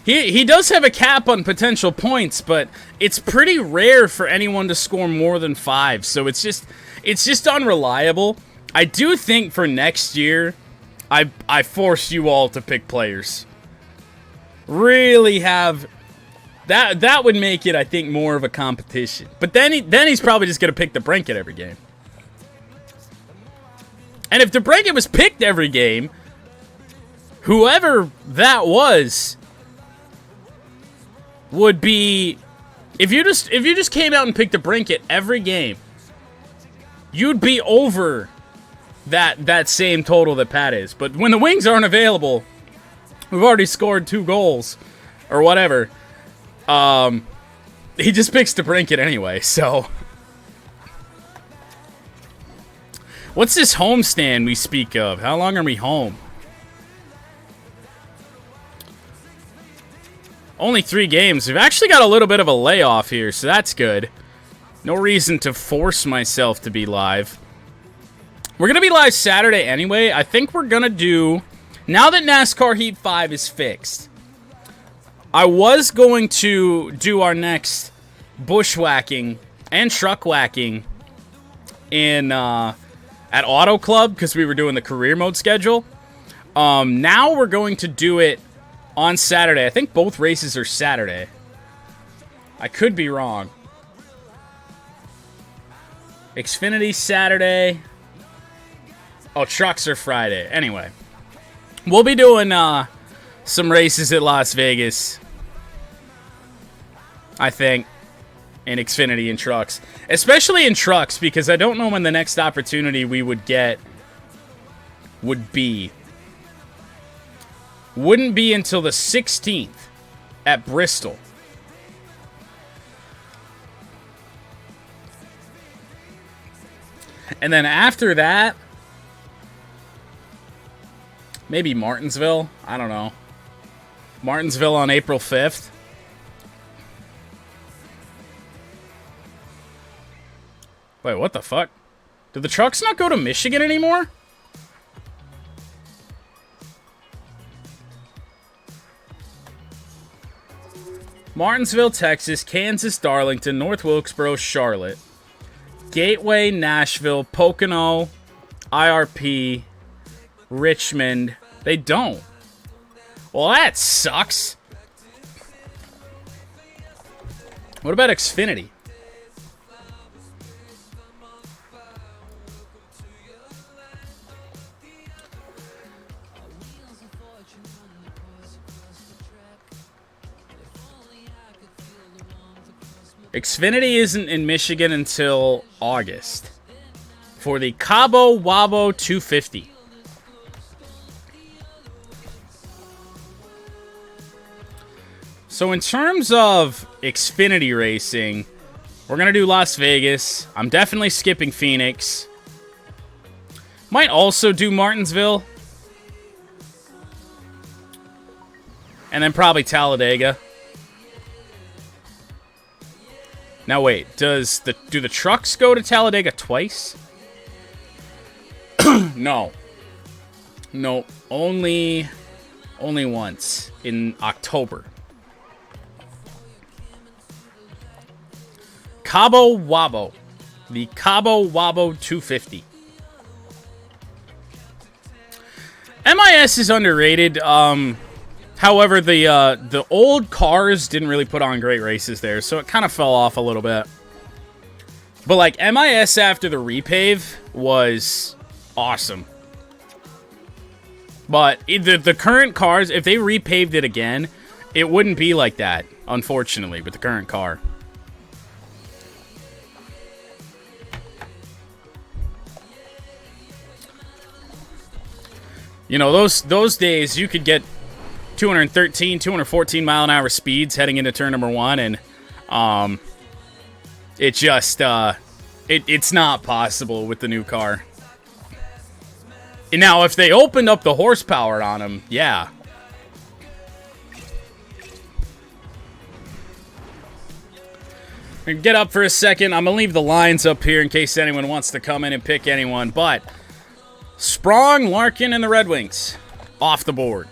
He does have a cap on potential points, but it's pretty rare for anyone to score more than 5, so it's just unreliable. I do think for next year, I force you all to pick players. Really have that would make it, I think, more of a competition. But then he's probably just gonna pick the Brinket every game. And if the Brinket was picked every game, whoever that was would be, if you just came out and picked a Brinket every game, you'd be over that same total that Pat is. But when the wings aren't available, we've already scored 2 goals or whatever. He just picks the Brinket anyway. So, what's this homestand we speak of? How long are we home? Only 3 games. We've actually got a little bit of a layoff here, so that's good. No reason to force myself to be live. We're going to be live Saturday anyway. I think we're going to do, now that NASCAR Heat 5 is fixed, I was going to do our next bushwhacking and truck whacking in at Auto Club because we were doing the career mode schedule. Now we're going to do it on Saturday. I think both races are Saturday. I could be wrong. Xfinity Saturday. Oh, trucks are Friday. Anyway, we'll be doing some races at Las Vegas, I think, in Xfinity and trucks. Especially in trucks, because I don't know when the next opportunity we would get would be. Wouldn't be until the 16th at Bristol. And then after that, maybe Martinsville. I don't know. Martinsville on April 5th. Wait, what the fuck? Do the trucks not go to Michigan anymore? Martinsville, Texas, Kansas, Darlington, North Wilkesboro, Charlotte, Gateway, Nashville, Pocono, IRP, Richmond. They don't. Well, that sucks. What about Xfinity? Xfinity isn't in Michigan until August for the Cabo Wabo 250. So in terms of Xfinity racing, we're going to do Las Vegas. I'm definitely skipping Phoenix. Might also do Martinsville. And then probably Talladega. Now wait, do the trucks go to Talladega twice? No. No, only once in October. Cabo Wabo. The Cabo Wabo 250. MIS is underrated. However, the old cars didn't really put on great races there, so it kind of fell off a little bit. But like MIS after the repave was awesome. But the current cars, if they repaved it again, it wouldn't be like that, unfortunately, with the current car. You know, those days you could get 213, 214 mile an hour speeds heading into turn number 1, and it just it's not possible with the new car. And now, if they opened up the horsepower on him, yeah. Get up for a second. I'm going to leave the lines up here in case anyone wants to come in and pick anyone. But Sprong, Larkin, and the Red Wings off the board.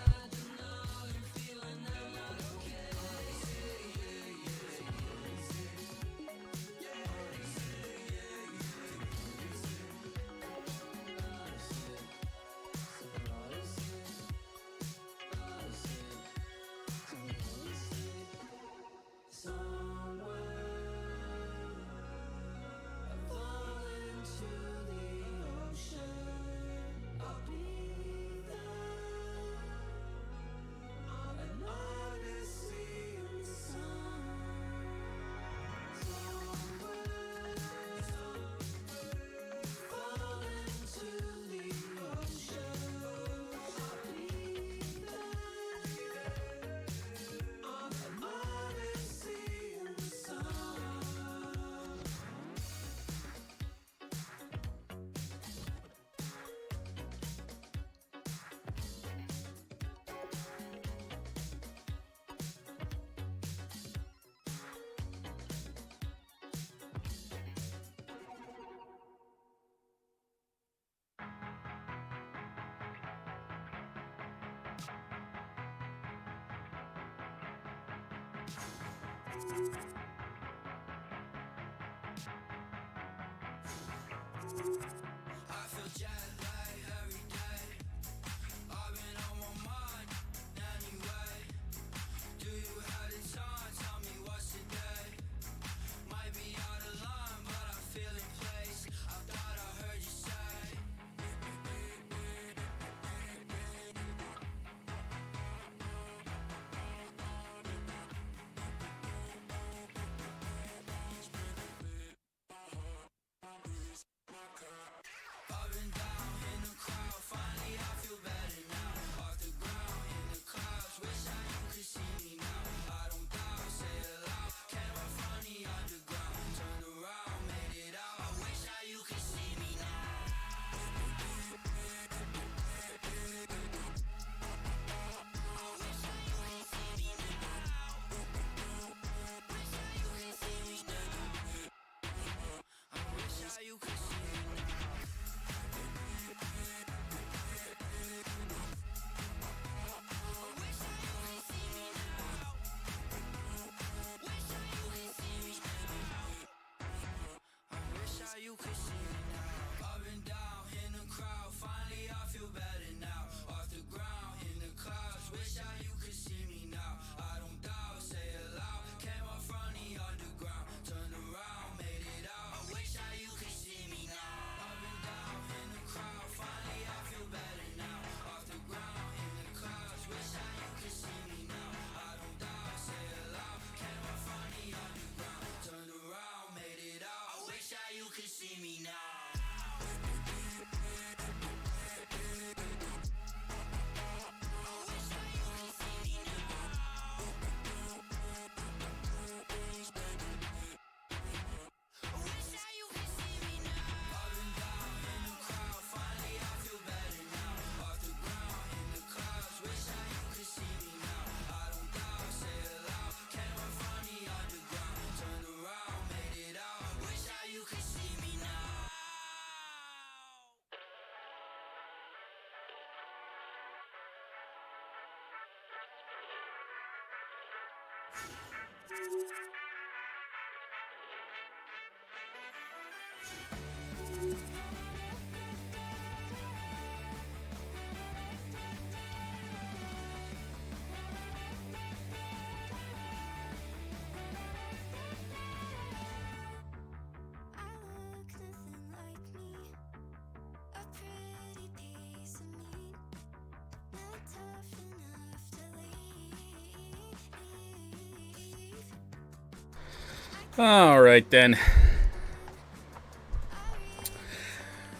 All right, then.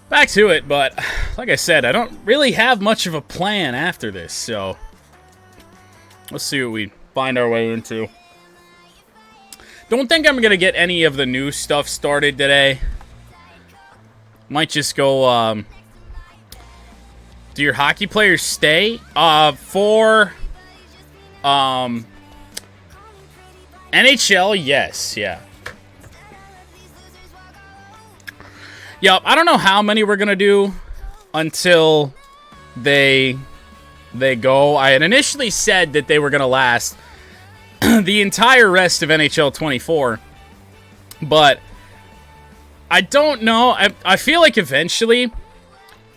Back to it, but like I said, I don't really have much of a plan after this, so Let's see what we find our way into. Don't think I'm going to get any of the new stuff started today. Might just go, do your hockey players stay? For, NHL, yes, yeah. Yep, I don't know how many we're going to do until they go. I had initially said that they were going to last the entire rest of NHL 24, but I don't know. I feel like eventually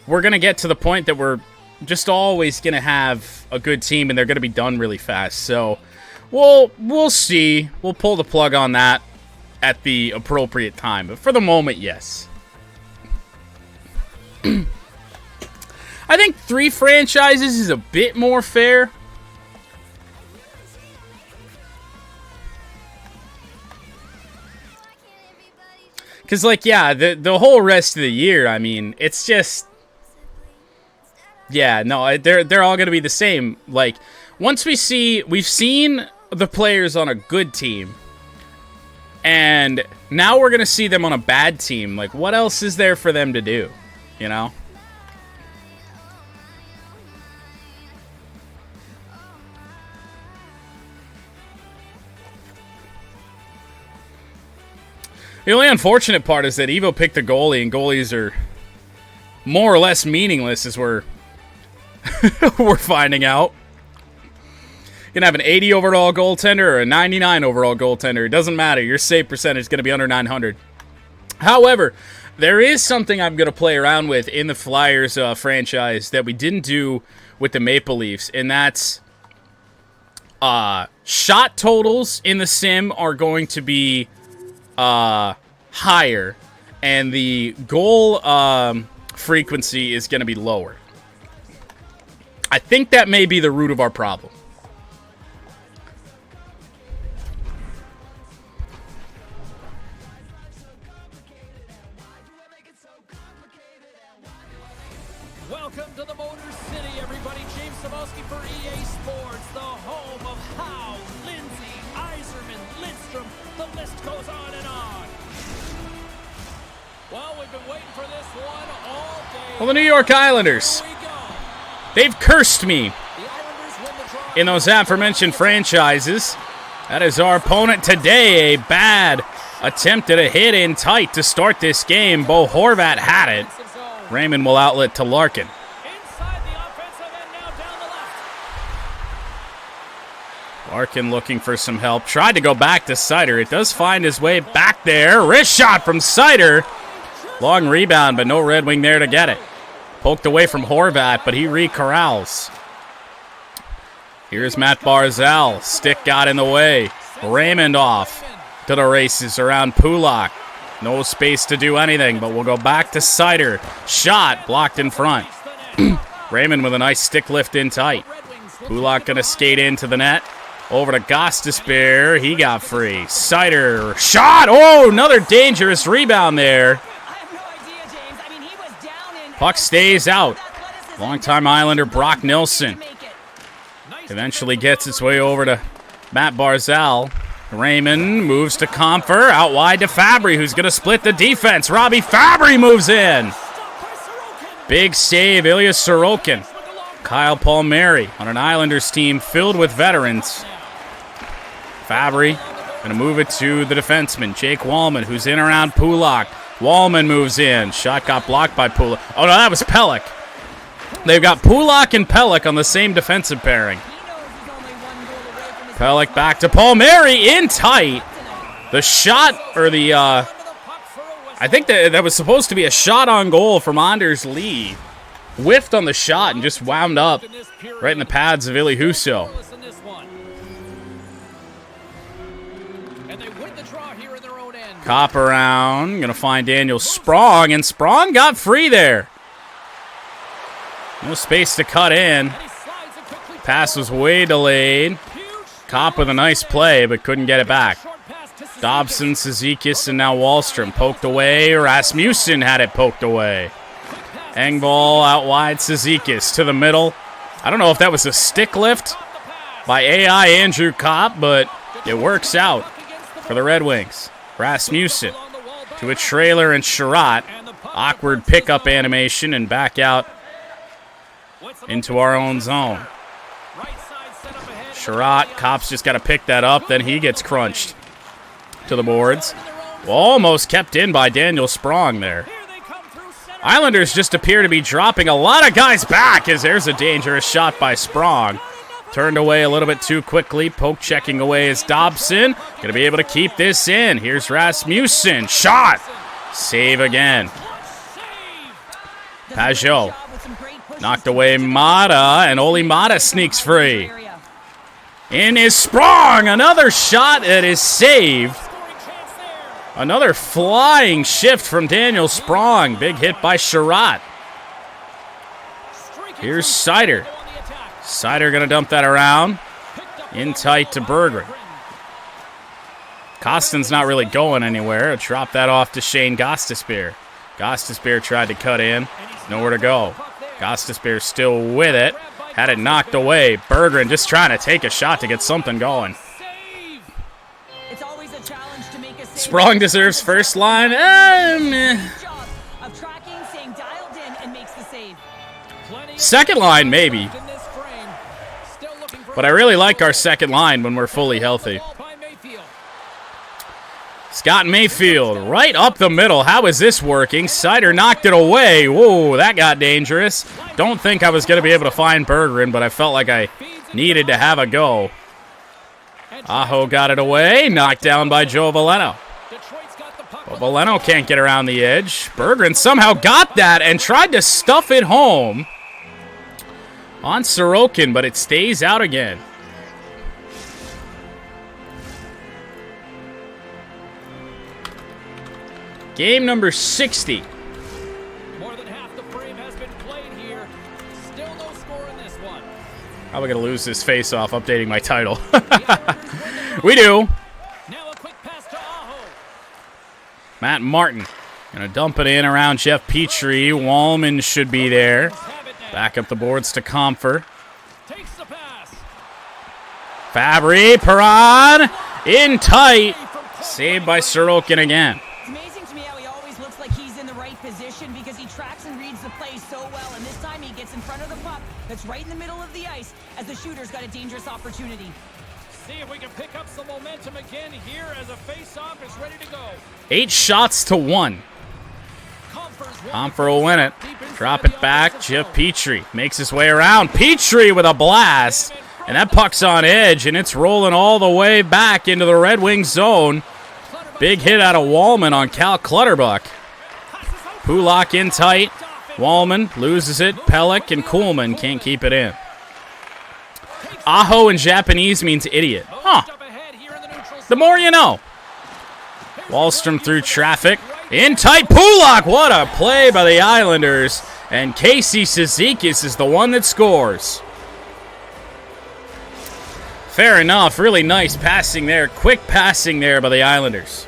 we're going to get to the point that we're just always going to have a good team and they're going to be done really fast. So we'll see. We'll pull the plug on that at the appropriate time. But for the moment, yes. I think 3 franchises is a bit more fair. Because, like, yeah, the whole rest of the year, I mean, it's just... Yeah, no, they're all going to be the same. Like, once we've seen the players on a good team, and now we're going to see them on a bad team. Like, what else is there for them to do, you know? The only unfortunate part is that Evo picked the goalie, and goalies are more or less meaningless, as we're finding out. You can have an 80 overall goaltender or a 99 overall goaltender. It doesn't matter. Your save percentage is going to be under 900. However, there is something I'm going to play around with in the Flyers franchise that we didn't do with the Maple Leafs, and that's shot totals in the sim are going to be higher, and the goal frequency is going to be lower. I think that may be the root of our problem. Welcome to the Motor City, everybody. James Cebulski for EA Sports, the home of Howe, Lindsay, Iserman, Lidstrom. The list goes on and on. Well, we've been waiting for this one all day. Well, the New York Islanders, they've cursed me in those aforementioned franchises. That is our opponent today. A bad attempt at a hit in tight to start this game. Bo Horvat had it. Raymond will outlet to Larkin. Inside the offensive end now down the left. Larkin looking for some help. Tried to go back to Sider. It does find his way back there. Wrist shot from Sider. Long rebound, but no Red Wing there to get it. Poked away from Horvat, but he re-corrals. Here's Matt Barzal. Stick got in the way. Raymond off to the races around Pulak. No space to do anything, but we'll go back to Sider. Shot blocked in front. Raymond with a nice stick lift in tight. Pulak going to skate into the net. Over to Gostisbehere. He got free. Sider. Shot! Oh, another dangerous rebound there. Puck stays out. Longtime Islander Brock Nilsson eventually gets its way over to Matt Barzal. Raymond moves to Comfer, out wide to Fabry, who's going to split the defense. Robbie Fabry moves in. Big save, Ilya Sorokin. Kyle Palmieri on an Islanders team filled with veterans. Fabry going to move it to the defenseman, Jake Wallman, who's in around Pulak. Wallman moves in. Shot got blocked by Pulak. Oh, no, that was Pelech. They've got Pulak and Pelech on the same defensive pairing. Pelech back to Palmieri in tight. The shot, or the, I think that was supposed to be a shot on goal from Anders Lee. Whiffed on the shot and just wound up right in the pads of Ili Husso. Cop around, gonna find Daniel Sprong, and Sprong got free there. No space to cut in. Pass was way delayed. Cop with a nice play, but couldn't get it back. Dobson, Cizikas, and now Wallstrom poked away. Rasmussen had it poked away. Engvall out wide, Cizikas to the middle. I don't know if that was a stick lift by AI Andrew Kopp, but it works out for the Red Wings. Rasmussen to a trailer and Sherratt. Awkward pickup animation and back out into our own zone. Sherratt, Kopp's just got to pick that up, then he gets crunched to the boards. Almost kept in by Daniel Sprong there. Islanders just appear to be dropping a lot of guys back as there's a dangerous shot by Sprong. Turned away a little bit too quickly. Poke checking away is Dobson. Going to be able to keep this in. Here's Rasmussen. Shot. Save again. Pajot. Knocked away Mata, and Oli Mata sneaks free. In is Sprong. Another shot that is saved. Another flying shift from Daniel Sprong. Big hit by Sherratt. Here's Seider. Seider going to dump that around. In tight to Berggren. Costin's not really going anywhere. Drop that off to Shane Gostisbehere. Gostisbehere tried to cut in. Nowhere to go. Gostisbehere still with it. Had it knocked away. Berggren just trying to take a shot to get something going. Sprong deserves first line. Second line, maybe. But I really like our second line when we're fully healthy. Scott Mayfield right up the middle. How is this working? Seider knocked it away. Whoa, that got dangerous. Don't think I was going to be able to find Berggren, but I felt like I needed to have a go. Aho got it away. Knocked down by Joe Veleno. But Veleno can't get around the edge. Berggren somehow got that and tried to stuff it home on Sorokin, but it stays out again. Game number 60. More than half the frame has been played here. Still no score in this one. How am I going to lose this face-off updating my title? We do. Now a quick pass to Aho. Matt Martin going to dump it in around Jeff Petrie. Wallman should be there. Back up the boards to Comfer. Takes the pass. Fabry, Perron, in tight. Saved by Sorokin again. It's amazing to me how he always looks like he's in the right position because he tracks and reads the play so well. And this time he gets in front of the puck that's right in the middle of the ice as the shooter's got a dangerous opportunity. See if we can pick up some momentum again here as a face-off is ready to go. 8 shots to 1. Comfer will win it. Drop it back. Jeff Petrie makes his way around. Petrie with a blast. And that puck's on edge, and it's rolling all the way back into the Red Wings zone. Big hit out of Wallman on Cal Clutterbuck. Pulak in tight. Wallman loses it. Pelech and Kuhlman can't keep it in. Aho in Japanese means idiot. Huh. The more you know. Wallstrom through traffic. In tight, Pulak. What a play by the Islanders. And Casey Cizikas is the one that scores. Fair enough. Really nice passing there. Quick passing there by the Islanders.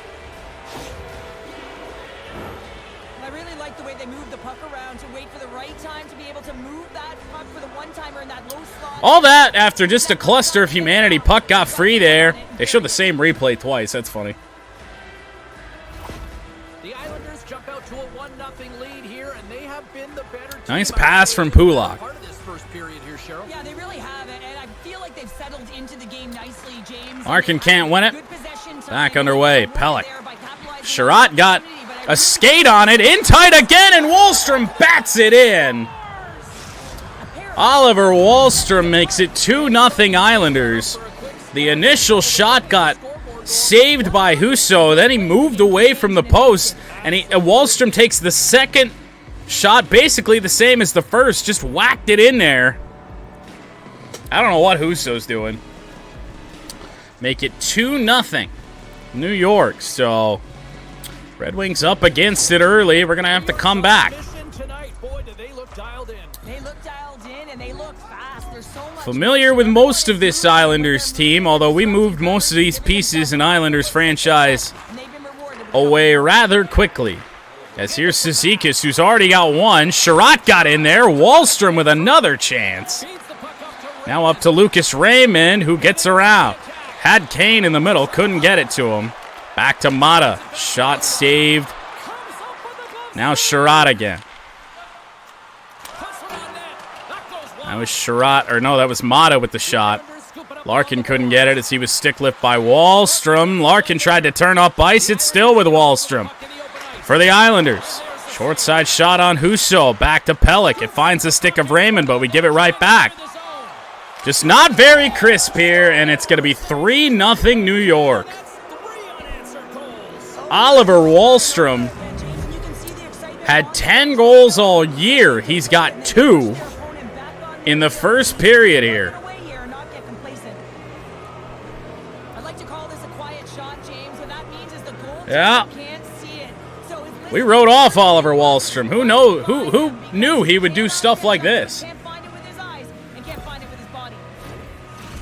I really like the way they move the puck around to wait for the right time to be able to move that puck for the one-timer in that low slot. All that after just a cluster of humanity. Puck got free there. They showed the same replay twice. That's funny. The Islanders jump out to a 1-0 lead here, and they have been the better team. Nice pass from Pulak. Part of this first period here, Cheryl. Yeah, they really have it, and I feel like they've settled into the game nicely, James. Larkin can't win it. Good possession time. Back underway. Pelech. There by capitalizing Sherratt on got the opportunity, but I a skate on it. In tight again, and Wallstrom bats it in. Oliver Wallstrom makes it 2-0 Islanders. The initial shot got saved by Husso. Then he moved away from the post, and Wallstrom takes the second shot, basically the same as the first, just whacked it in there. I don't know what Husso's doing. Make it 2-0 New York. So Red Wings up against it early. We're going to have to come back. They look dialed in, and they look fast. There's so much. Familiar with most of this Islanders team, although we moved most of these pieces in Islanders franchise And they've been rewarded with away rather quickly. As here's Cizikas, who's already got one. Sherratt got in there. Wallstrom with another chance. Feeds the puck up to Now up to Lucas Raymond, who gets around. Had Kane in the middle, couldn't get it to him. Back to Mata. Shot saved. Now Sherratt again. That was Sherratt, or no, that was Mata with the shot. Larkin couldn't get it as he was stick lift by Wahlstrom. Larkin tried to turn up ice. It's still with Wahlstrom for the Islanders. Short side shot on Husso. Back to Pelech. It finds the stick of Raymond, but we give it right back. Just not very crisp here, and it's going to be 3-0 New York. Oliver Wahlstrom had 10 goals all year. He's got 2 in the first period here. Yeah. We wrote off Oliver Wahlstrom. Who knew he would do stuff like this?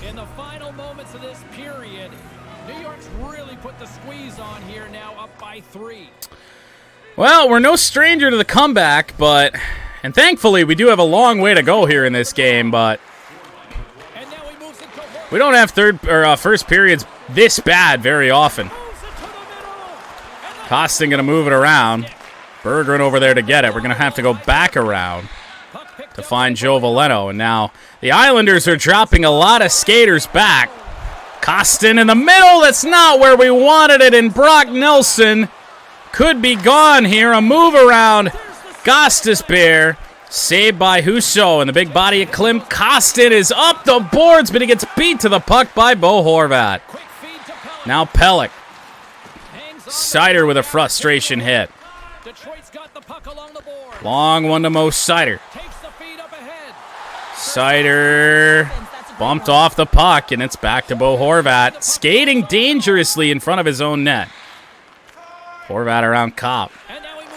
In the final moments of this period, New York's really put the squeeze on here, now up by 3. Well, we're no stranger to the comeback, and thankfully we do have a long way to go here in this game, but we don't have first periods this bad very often. Kostin going to move it around. Berggren over there to get it. We're going to have to go back around to find Joe Veleno. And now the Islanders are dropping a lot of skaters back. Kostin in the middle. That's not where we wanted it. And Brock Nelson could be gone here. A move around. Gostisbehere. Saved by Husso. And the big body of Klim Kostin is up the boards, but he gets beat to the puck by Bo Horvat. Now Pelech. Seider with a frustration hit. Long one to Mo Seider. Seider bumped off the puck, and it's back to Bo Horvat. Skating dangerously in front of his own net. Horvat around Kopp.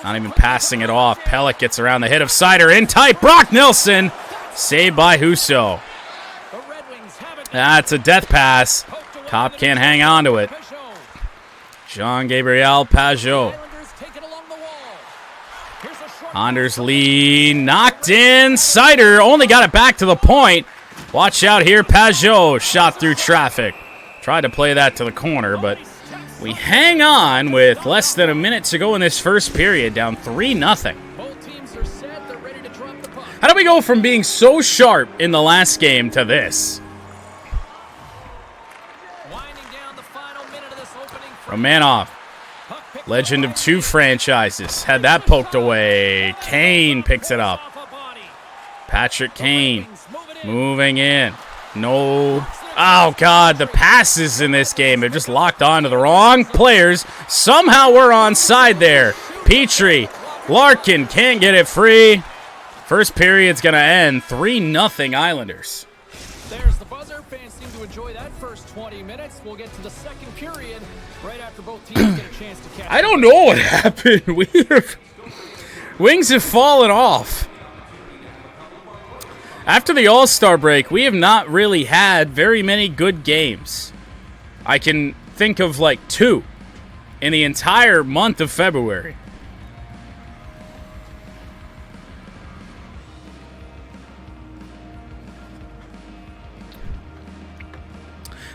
Not even passing it off. Pelech gets around the hit of Seider. In tight. Brock Nelson. Saved by Husso. That's a death pass. Kopp can't hang on to it. Jean-Gabriel Pageau. Anders Lee knocked in. Seider only got it back to the point. Watch out here. Pageau shot through traffic. Tried to play that to the corner, but we hang on with less than a minute to go in this first period, down 3-0. How do we go from being so sharp in the last game to this? Romanov, legend of 2 franchises, had that poked away. Kane picks it up. Patrick Kane moving in. No. Oh, God, the passes in this game have just locked on to the wrong players. Somehow we're onside there. Petrie, Larkin can't get it free. First period's going to end 3-0 Islanders. There's the buzzer. Fans seem to enjoy that first 20 minutes. We'll get to the second period right after both teams get a chance to catch. I don't know what happened. Wings have fallen off. After the All-Star break, we have not really had very many good games. I can think of like 2 in the entire month of February.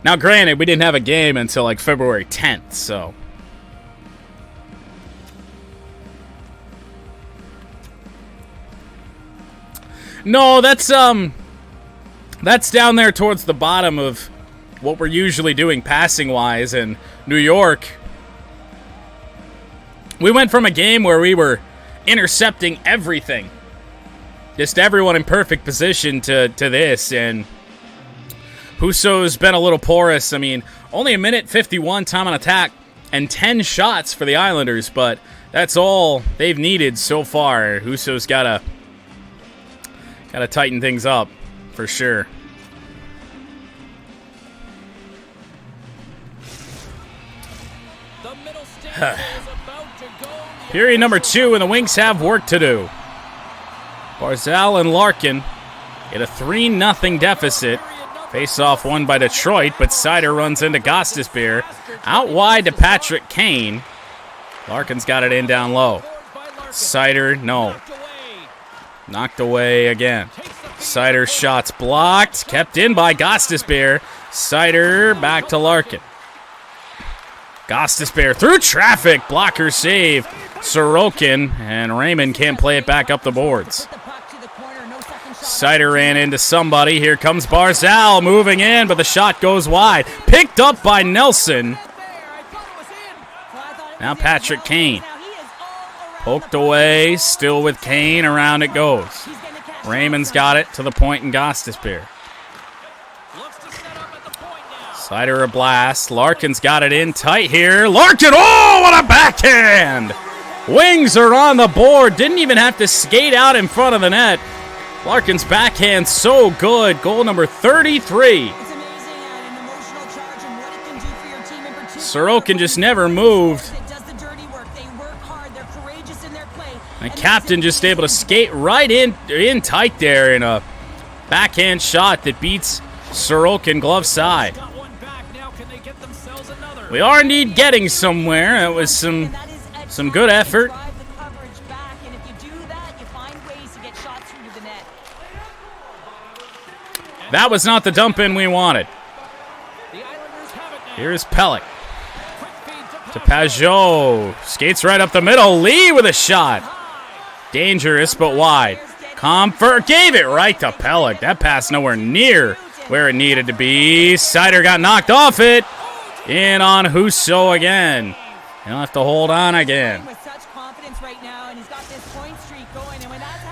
Now, granted, we didn't have a game until like February 10th, so. No, that's down there towards the bottom of what we're usually doing passing-wise in New York. We went from a game where we were intercepting everything, just everyone in perfect position, to this, and Husso's been a little porous. I mean, only 1:51 time on attack and 10 shots for the Islanders, but that's all they've needed so far. Husso's gotta tighten things up for sure. Period number 2, and the Wings have work to do. Barzal and Larkin get a 3-0 deficit. Face-off won by Detroit, but Seider runs into Gostisbehere. Out wide to Patrick Kane. Larkin's got it in down low. Seider, no. Knocked away again. Seider's shot's blocked. Kept in by Gostisbehere. Seider back to Larkin. Gostisbehere through traffic. Blocker save. Sorokin, and Raymond can't play it back up the boards. Seider ran into somebody. Here comes Barzal moving in, but the shot goes wide. Picked up by Nelson. Now Patrick Kane. Poked away, still with Kane. Around it goes. Raymond's got it to the point in Gostisbehere. Seider a blast. Larkin's got it in tight here. Larkin, oh, what a backhand! Wings are on the board. Didn't even have to skate out in front of the net. Larkin's backhand so good. Goal number 33. Sorokin just never moved. And Captain just able to skate right in tight there in a backhand shot that beats Sorokin glove side. We are indeed getting somewhere. It was some good effort. That was not the dump in we wanted. Here's Pellick. To Pajot. Skates right up the middle. Lee with a shot. Dangerous, but wide. Comfort gave it right to Pellick. That pass nowhere near where it needed to be. Seider got knocked off it. In on Husso again. He'll have to hold on again.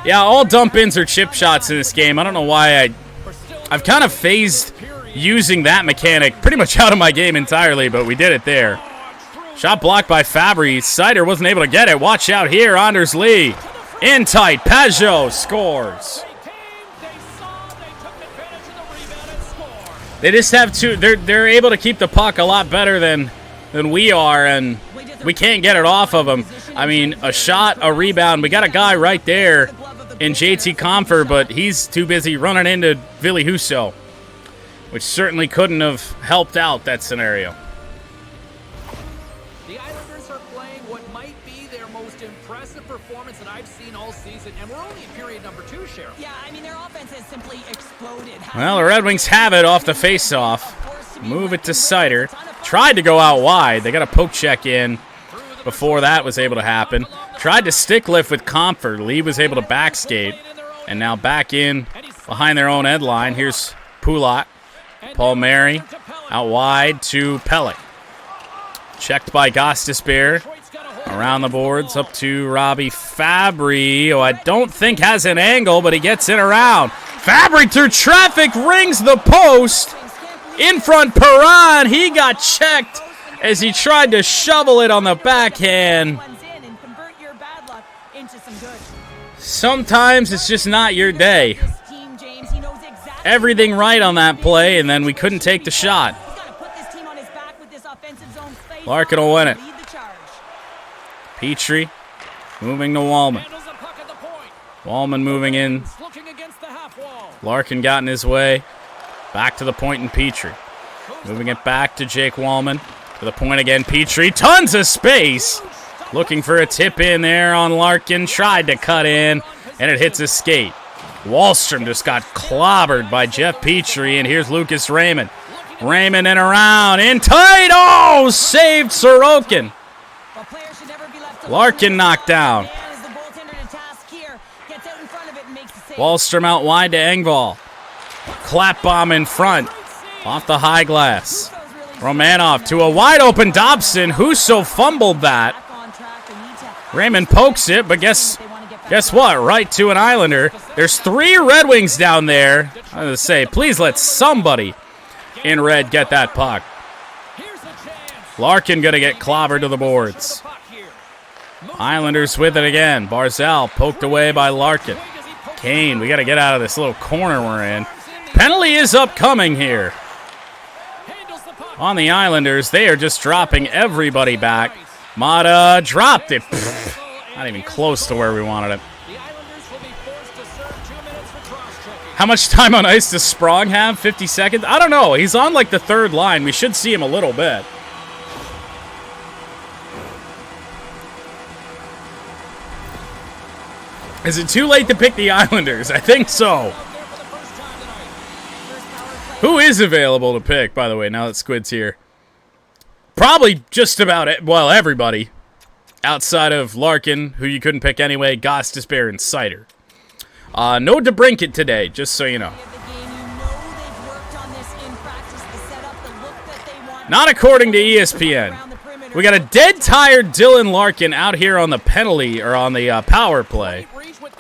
Yeah, all dump-ins are chip shots in this game. I don't know why I've kind of phased using that mechanic pretty much out of my game entirely, but we did it there. Shot blocked by Fabry. Seider wasn't able to get it. Watch out here, Anders Lee. In tight, Pajot scores. They just have to, they're able to keep the puck a lot better than we are, and we can't get it off of them. I mean, a shot, a rebound. We got a guy right there in JT Comfort, but he's too busy running into Ville Husso, which certainly couldn't have helped out that scenario. The Islanders are playing what might be their most impressive performance that I've seen all season, and we're only in period number 2, Sheriff. Yeah, I mean, their offense has simply exploded. Well, the Red Wings have it off the face-off. Move it to Seider. Tried to go out wide. They got a poke check in before that was able to happen. Tried to stick lift with Comfort. Lee was able to back skate. And now back in behind their own end line. Here's Pulak. Palmieri out wide to Pellick. Checked by Gostisbehere. Around the boards up to Robbie Fabry, who I don't think has an angle, but he gets in around. Fabry through traffic, rings the post. In front, Perron. He got checked as he tried to shovel it on the backhand. Sometimes it's just not your day. Everything right on that play, and then we couldn't take the shot. Larkin will win it. Petrie moving to Wallman. Wallman moving in. Larkin got in his way. Back to the point in Petrie. Moving it back to Jake Wallman. To the point again, Petrie. Tons of space. Looking for a tip in there on Larkin. Tried to cut in, and it hits his skate. Wahlstrom just got clobbered by Jeff Petrie, and here's Lucas Raymond. Raymond and around. In tight. Oh, saved Sorokin. Larkin knocked down. Wahlstrom out wide to Engvall. Clap bomb in front. Off the high glass. Romanov to a wide open Dobson. Husso fumbled that. Raymond pokes it, but guess what? Right to an Islander. There's 3 Red Wings down there. I was going to say, please let somebody in red get that puck. Larkin going to get clobbered to the boards. Islanders with it again. Barzal poked away by Larkin. Kane, we got to get out of this little corner we're in. Penalty is upcoming here. On the Islanders, they are just dropping everybody back. Mata dropped it. Not even close to where we wanted it. How much time on ice does Sprong have? 50 seconds? I don't know. He's on like the 3rd line. We should see him a little bit. Is it too late to pick the Islanders? I think so. Who is available to pick, by the way, now that Squid's here? Probably just about everybody. Outside of Larkin, who you couldn't pick anyway, Goss, Despair, and Cider. No DeBrincat today, just so you know. Not according to ESPN. We got a dead tired Dylan Larkin out here on the penalty, or on the power play.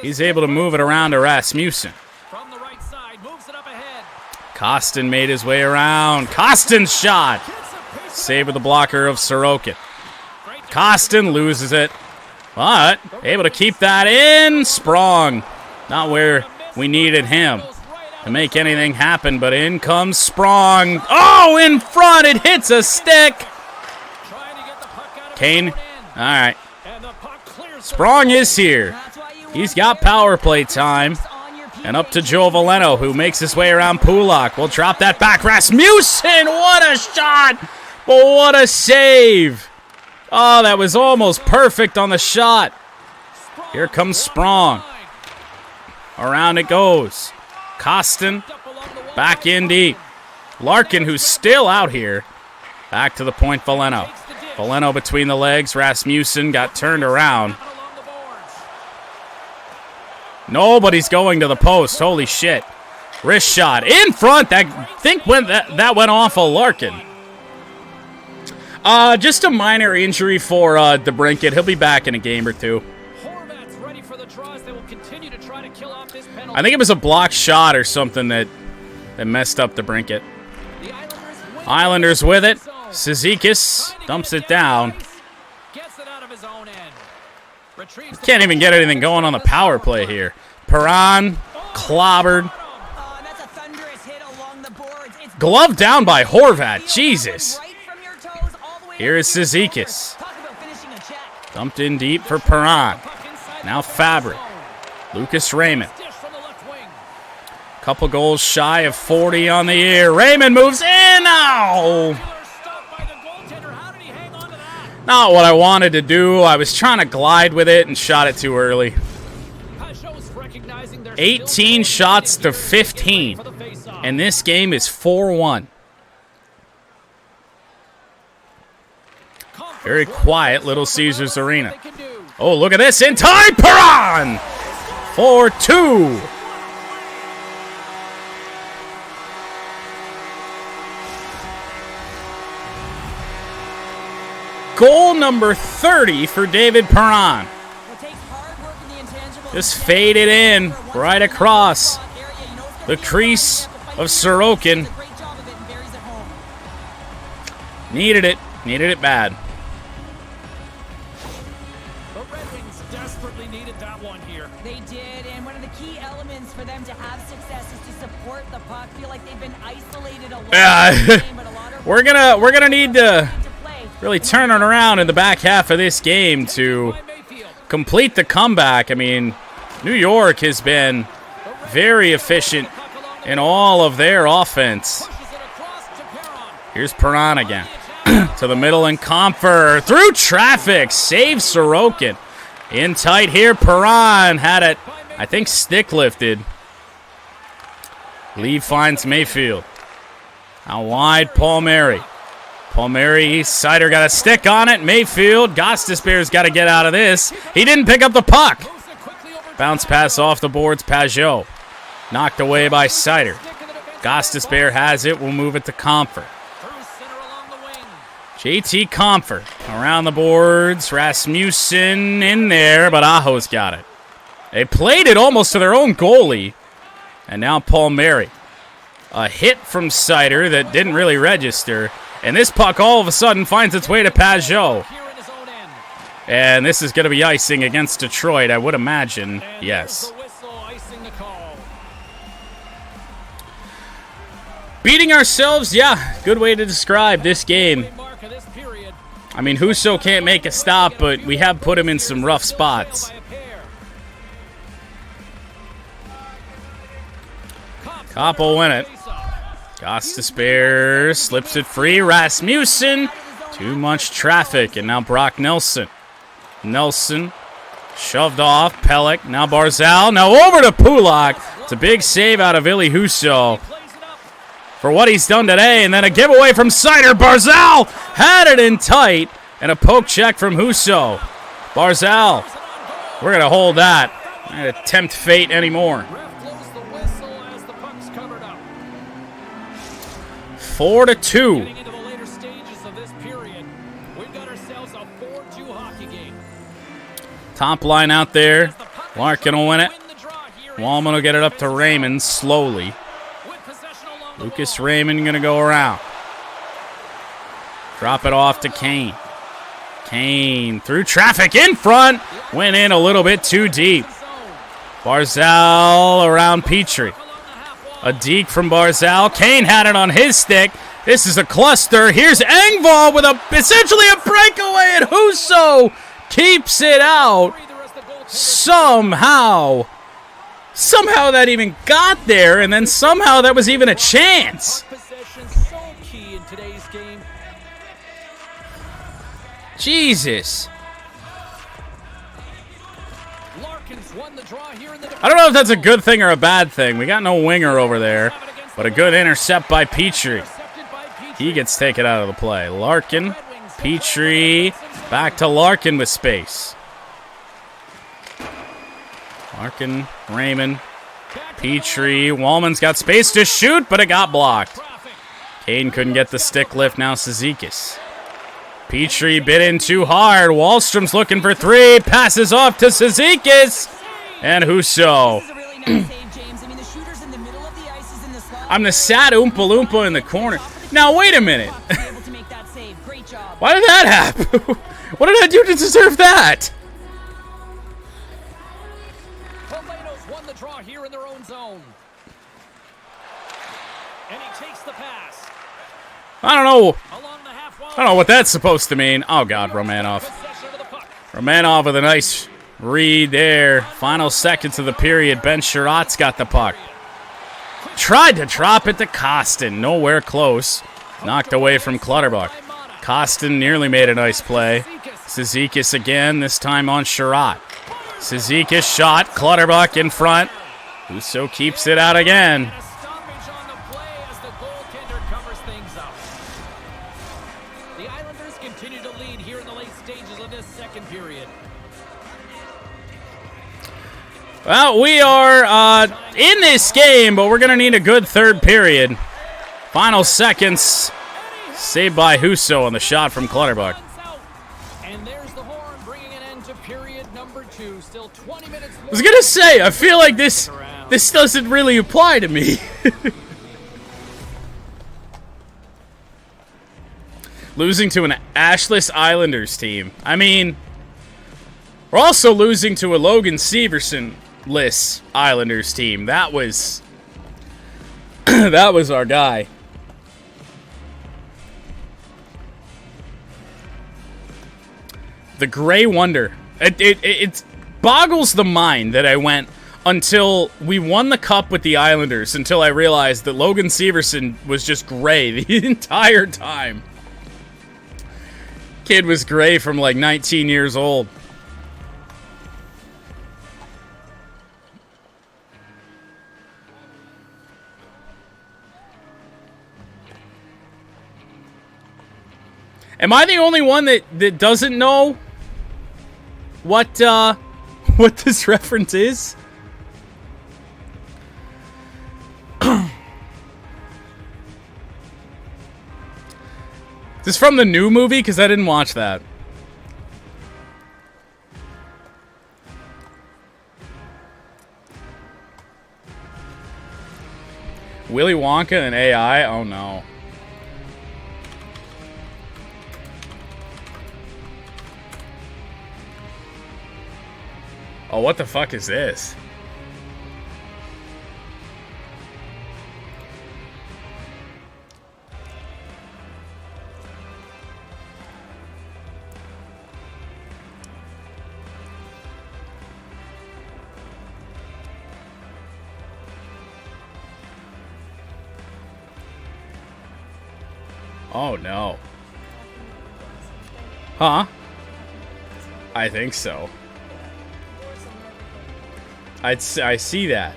He's able to move it around to Rasmussen. Kostin made his way around. Kostin's shot. Save with the blocker of Sorokin. Kostin loses it, but able to keep that in. Sprong. Not where we needed him to make anything happen, but in comes Sprong. Oh, in front. It hits a stick. Kane. All right. Sprong is here. He's got power play time. And up to Joe Valeno, who makes his way around Pulak. We'll drop that back. Rasmussen, what a shot! But what a save! Oh, that was almost perfect on the shot. Here comes Sprong. Around it goes. Kostin, back in deep. Larkin, who's still out here. Back to the point, Valeno. Valeno between the legs. Rasmussen got turned around. Nobody's going to the post. Holy shit. Wrist shot. In front. I think that went off of Larkin. Just a minor injury for DeBrincat. He'll be back in a game or two. I think it was a blocked shot or something that messed up DeBrincat. Islanders with it. Cizikas dumps it down. Can't even get anything going on the power play here. Perron clobbered. Glove down by Horvat. Jesus. Here is Cizikas. Dumped in deep for Perron. Now Fabric. Lucas Raymond. Couple goals shy of 40 on the year. Raymond moves in. Ow! Not what I wanted to do. I was trying to glide with it and shot it too early. 18 shots to 15. And this game is 4-1. Very quiet Little Caesars Arena. Oh, look at this. In time, Perron! 4-2. Goal number 30 for David Perron. Just faded in right across the crease of Sorokin. Needed it. Needed it bad. The Red Wings desperately needed that one here. They did, and one of the key elements for them to have success is to support the puck. Feel like they've been isolated a lot. We're gonna need to really turn it around in the back half of this game to complete the comeback. I mean, New York has been very efficient in all of their offense. Here's Perron again. To the middle and Comfer. Through traffic. Save Sorokin. In tight here. Perron had it, I think, stick lifted. Lee finds Mayfield. Out wide, Palmieri. Palmieri, Sider got a stick on it. Mayfield, Gostisbehere's got to get out of this. He didn't pick up the puck. Bounce pass off the boards, Pajot. Knocked away by Sider. Gostisbehere has it. We'll move it to Comfort. JT Comfort around the boards. Rasmussen in there, but Aho's got it. They played it almost to their own goalie. And now Palmieri. A hit from Sider that didn't really register. And this puck all of a sudden finds its way to Pajot. And this is going to be icing against Detroit, I would imagine. Yes. Beating ourselves, yeah, good way to describe this game. I mean, Husso can't make a stop, but we have put him in some rough spots. Kopp will win it. Gostisbehere slips it free. Rasmussen. Too much traffic. And now Brock Nelson. Nelson shoved off. Pelech. Now Barzal. Now over to Pulak. It's a big save out of Ville Husso. for what he's done today. And then a giveaway from Sider. Barzal had it in tight. And a poke check from Husso. Barzal, we're going to hold that. Not going to tempt fate anymore. 4-2. Getting into the later stages of this period, we've got ourselves a 4-2 hockey game. Top line out there. Larkin will win it. Wallman will get it up to Raymond slowly. Lucas Raymond going to go around. Drop it off to Kane. Kane through traffic in front. Went in a little bit too deep. Barzal around Petrie. A deke from Barzal. Kane had it on his stick. This is a cluster. Here's Engvall with essentially a breakaway, and Husso keeps it out. Somehow that even got there, and then somehow that was even a chance. Jesus. I don't know if that's a good thing or a bad thing. We got no winger over there, but a good intercept by Petrie. He gets taken out of the play. Larkin, Petrie, back to Larkin with space. Larkin, Raymond, Petrie. Wallman's got space to shoot, but it got blocked. Kane couldn't get the stick lift. Now Cizikas. Petrie bit in too hard. Wallstrom's looking for three. Passes off to Cizikas. And Husso. I'm the sad Oompa Loompa in the corner. Now, wait a minute. Why did that happen? What did I do to deserve that? Won the draw here in their own zone. And he takes the pass. I don't know what that's supposed to mean. Oh, God, Romanov. Romanov with a nice read there. Final seconds of the period. Ben Sherratt's got the puck. Tried to drop it to Kostin. Nowhere close. Knocked away from Clutterbuck. Kostin nearly made a nice play. Cizikas again, this time on Sherratt. Cizikas shot. Clutterbuck in front. Husso keeps it out again. The Islanders continue to lead here in the late stages of this second period. Well, we are in this game, but we're going to need a good third period. Final seconds. Saved by Husso on the shot from Clutterbuck. And there's the horn bringing an end to period number 2. Still 20 minutes. I was going to say, I feel like this doesn't really apply to me. Losing to an ashless Islanders team. I mean, we're also losing to a Logan Severson-less Islanders team. That was that was our guy. The Gray Wonder. It boggles the mind that I went until we won the cup with the Islanders, until I realized that Logan Severson was just gray the entire time. Kid was gray from like 19 years old. Am I the only one that doesn't know what this reference is? Is this from the new movie? Because I didn't watch that. Willy Wonka and AI? Oh no. Oh, what the fuck is this? Oh no. Huh? I think so. I see that.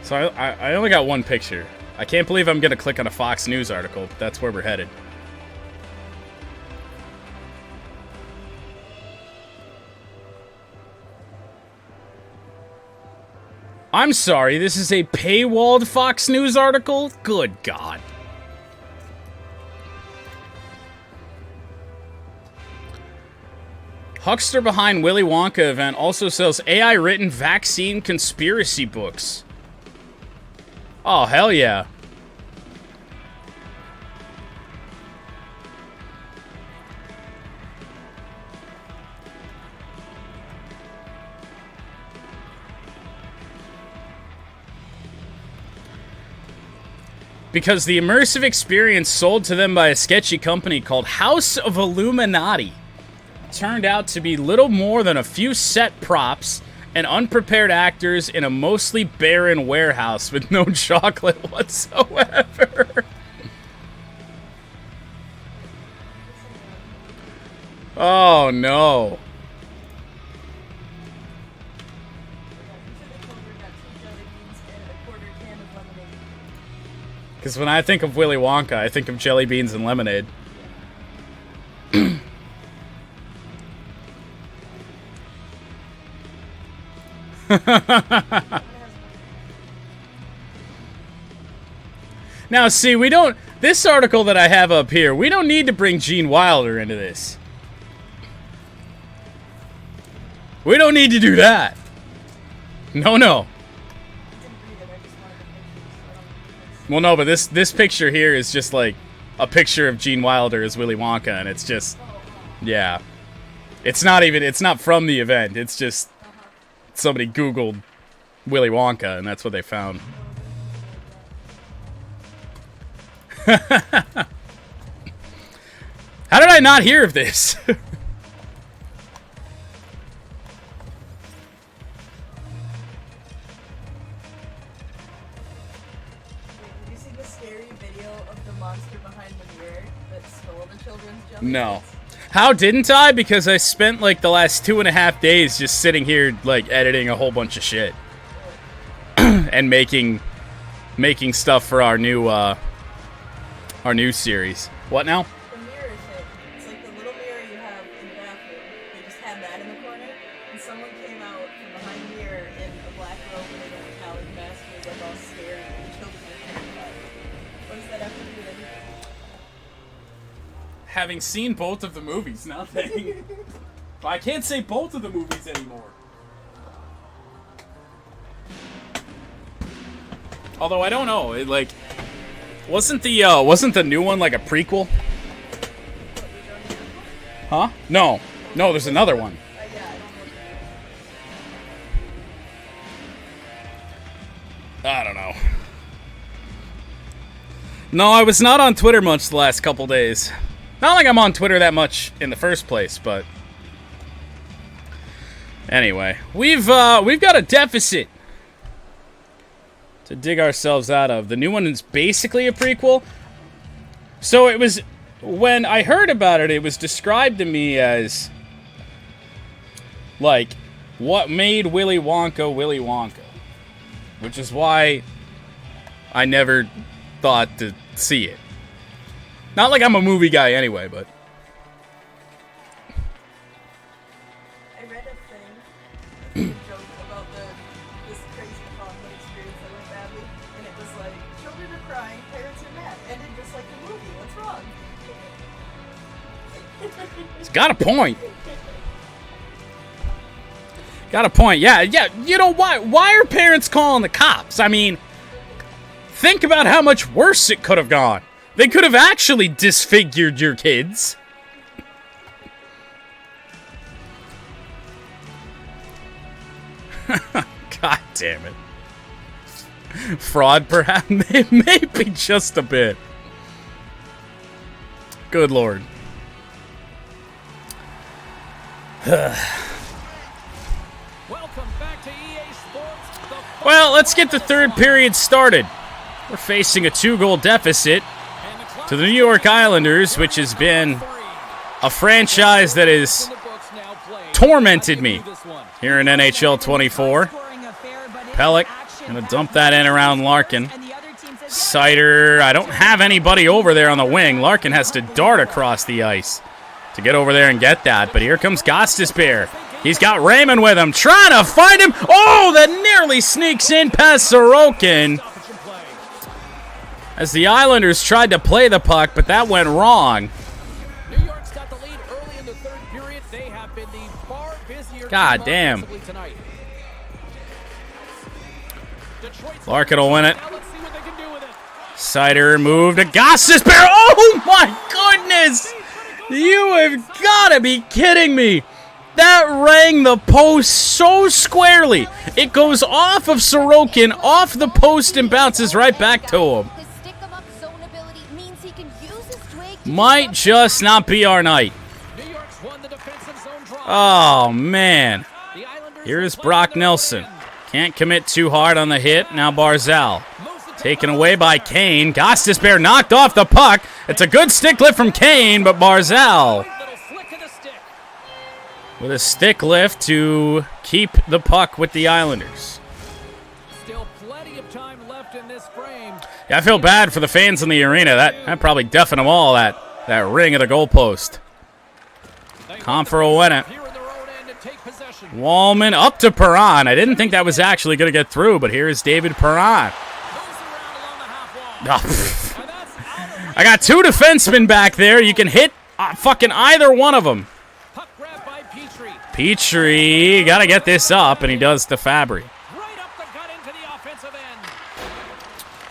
So I only got one picture. I can't believe I'm going to click on a Fox News article. But that's where we're headed. I'm sorry, this is a paywalled Fox News article? Good God. Huckster behind Willy Wonka event also sells AI-written vaccine conspiracy books. Oh, hell yeah. Because the immersive experience sold to them by a sketchy company called House of Illuminati turned out to be little more than a few set props and unprepared actors in a mostly barren warehouse with no chocolate whatsoever. Oh no. Because when I think of Willy Wonka, I think of jelly beans and lemonade. Now, see, we don't... This article that I have up here, we don't need to bring Gene Wilder into this. We don't need to do that. No, no. Well, no, but this picture here is just like a picture of Gene Wilder as Willy Wonka, and it's just, yeah. It's not from the event. It's just somebody Googled Willy Wonka, and that's what they found. How did I not hear of this? No. How didn't I? Because I spent like the last 2.5 days just sitting here like editing a whole bunch of shit. And making stuff for our new series. What now? The mirror thing. It's like the little mirror you have in the bathroom. They just had that in the corner, and someone came out from behind the mirror in a black robe and a metallic mask and was like all scary and the children were terrified. What does that have to do with anything? Having seen both of the movies, nothing. I can't say both of the movies anymore. Although I don't know, it like wasn't the new one like a prequel? Huh? No, there's another one. I don't know. No, I was not on Twitter much the last couple days. Not like I'm on Twitter that much in the first place, but anyway, we've got a deficit to dig ourselves out of. The new one is basically a prequel. So it was, when I heard about it, it was described to me as like what made Willy Wonka Willy Wonka, which is why I never thought to see it. Not like I'm a movie guy anyway, but I read a thing, a joke about this crazy conflict experience that went badly, and it was like, children are crying, parents are mad. Ended just like the movie. What's wrong? it's got a point. Got a point. Yeah. You know why? Why are parents calling the cops? I mean, think about how much worse it could have gone. They could have actually disfigured your kids. God damn it. Fraud, perhaps? Maybe just a bit. Good Lord. Welcome back to EA Sports. Well, let's get the third period started. We're facing a 2-goal deficit to the New York Islanders, which has been a franchise that has tormented me here in NHL 24. Pelech Gonna dump that in around Larkin. Sider, I don't have anybody over there on the wing. Larkin has to dart across the ice to get over there and get that. But here comes Gostisbehere. He's got Raymond with him, trying to find him. Oh, that nearly sneaks in past Sorokin. As the Islanders tried to play the puck, but that went wrong. New York's got the lead early in the third period. They have been the far busier God team damn. offensively tonight. Detroit's Larkin will win it. now let's see what they can do with it. Sider moved to Gostisbehere. Oh my goodness! You have got to be kidding me. That rang the post so squarely. It goes off of Sorokin, off the post, and bounces right back to him. His stick-em-up zone ability means he can use his twig to Might just not be our night. New York's won the defensive zone draw. Oh, man. The Islanders Here's have Brock played their Nelson. win. Can't commit too hard on the hit. Now Barzal. Moves it to Taken the away by side. Kane. Gostisbehere knocked off the puck. It's a good stick lift from Kane, but Barzal Little flick of the stick. with a stick lift to keep the puck with the Islanders. Still plenty of time left in this frame. Yeah, I feel bad for the fans in the arena. That probably deafened them all, that ring of the goalpost. Comfer will win it. Here in their own end and take possession. Wallman up to Perron. I didn't think that was actually going to get through, but here's David Perron. Moves around along the half wall. Oh, pff. And that's out of reach. I got two defensemen back there. You can hit fucking either one of them. Puck grab by Petrie. Petrie, got to get this up, and he does to Fabry. Right up the gut into the offensive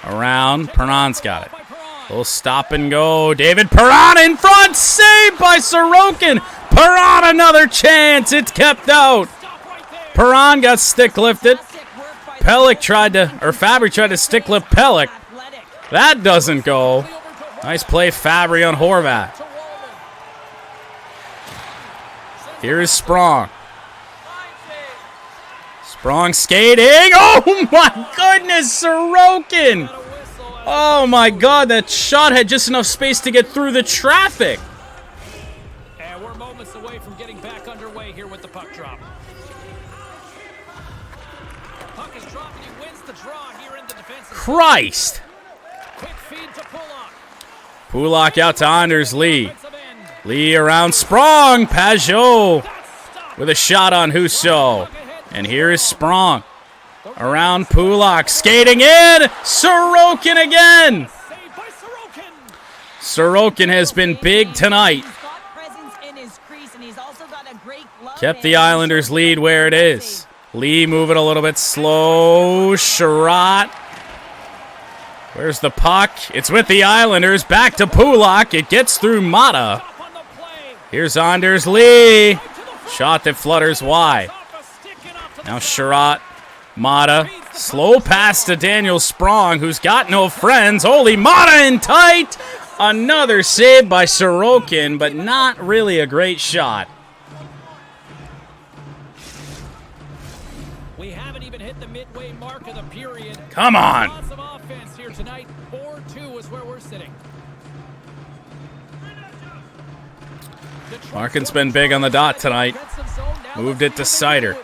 end. Around, Perron's got it. By Perron. Little stop and go. David Perron in front, saved by Sorokin. Perron another chance. It's kept out. Stop right there. Perron got stick lifted. Fantastic work by the Pellick defense. Fabry tried to stick lift Pellick. Athletic. That doesn't go. Over to Horvat. Nice play, Fabry on Horvat. To Wallman. Here is Sprong. Sprong skating. Oh my goodness, Sorokin. Got a whistle. Oh my god, that shot had just enough space to get through the traffic. And we're moments away from getting back underway here with the puck drop. Puck is dropped and he wins the draw here in the defensive. Christ. Quick feed to Pullock. Pulak out to Anders Lee. Defensive end. Lee around Sprong. Pajot That's stopped. with a shot on Husso. And here is Sprong. Around Pulak. Skating in. Sorokin again. Saved by Sorokin. Sorokin has been big tonight. He's got presence in his crease, and he's also got a great glove Kept the hand. Islanders lead where it is. Lee moving a little bit slow. Sherratt. Where's the puck? It's with the Islanders. Back to Pulak. It gets through Mata. Up on the play. Here's Anders Lee. Shot that flutters wide. Off a stick and off to the Now center. Sherratt. Mata. Slow pass to Daniel Sprong, who's got no friends. Holy Mata in tight. Another save by Sorokin, but not really a great shot. We haven't even hit the midway mark of the period. Come on. Lots of offense here tonight. 4-2 is where we're sitting. Larkin's been big on the dot tonight. Moved it to Sider.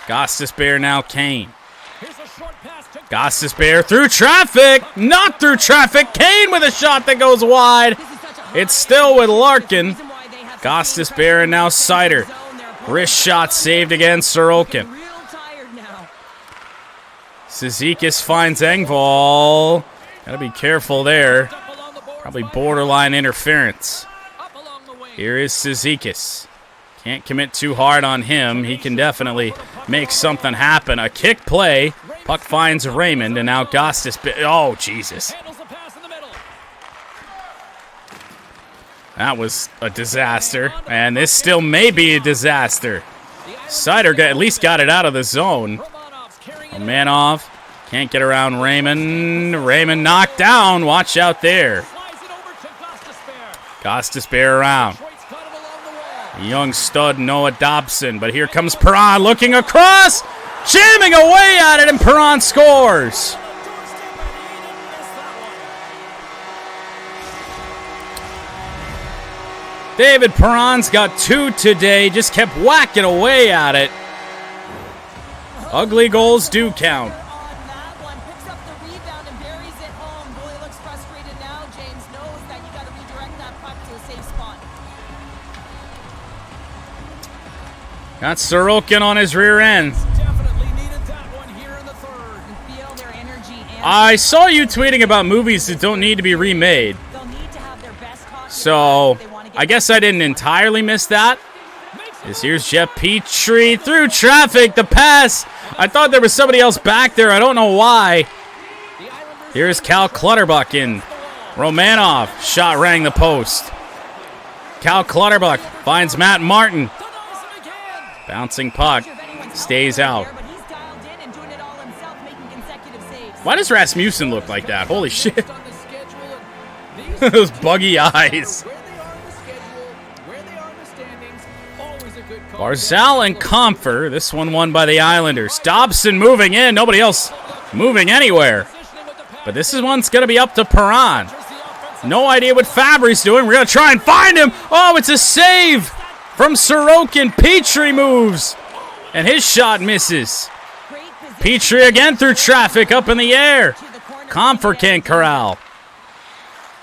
Gostisbehere now Kane. Here's a short pass to Gostisbehere through traffic. Not through traffic. Kane with a shot that goes wide. It's still with Larkin. Gostisbehere and now Sider. Wrist shot saved against Sorokin. Real tired now. Cizikas finds Engvall. Gotta be careful there. up along the boards Probably by borderline interference. up along the wing. Here is Cizikas. Can't commit too hard on him. He can definitely make something happen. A kick play. Puck finds Raymond, and now Gostisbehere. Oh, Jesus. Handles the pass in the middle. That was a disaster, and this still may be a disaster. Sider at least got it out of the zone. Romanov's carrying it. Romanov can't get around Raymond. Raymond knocked down. Watch out there. Slides it over to Gostisbehere. Gostisbehere around. Detroit's got it along the wall. Young stud Noah Dobson, but here comes Perron looking across, jamming away at it, and Perron scores. David Perron's got two today, just kept whacking away at it. Ugly goals do count. On that one, Got Sorokin on his rear end. Definitely needed that one here in the third. You feel their energy and I saw you tweeting about movies that don't need to be remade. they'll need to have their best hockey So, if they want to get I guess I didn't entirely miss that. Here's Jeff Petrie through traffic. The pass. I thought there was somebody else back there. I don't know why. Here's Cal Clutterbuck in. Romanov. Shot rang the post. Cal Clutterbuck finds Matt Martin. Bouncing puck. Stays out. but he's dialed in and doing it all himself, making consecutive saves. Why does Rasmussen look like that? Holy shit. On the schedule, and these Those buggy eyes. where they are in the schedule, where they are in the standings, always a good call. Barzal and Comfer. This one won by the Islanders. Dobson moving in. Nobody else moving anywhere. But this is one's going to be up to Perron. No idea what Fabry's doing. We're going to try and find him. Oh, it's a save from Sorokin. Petrie moves. And his shot misses. Great position Petrie again through traffic up in the air. to the corner. Comfer can't corral.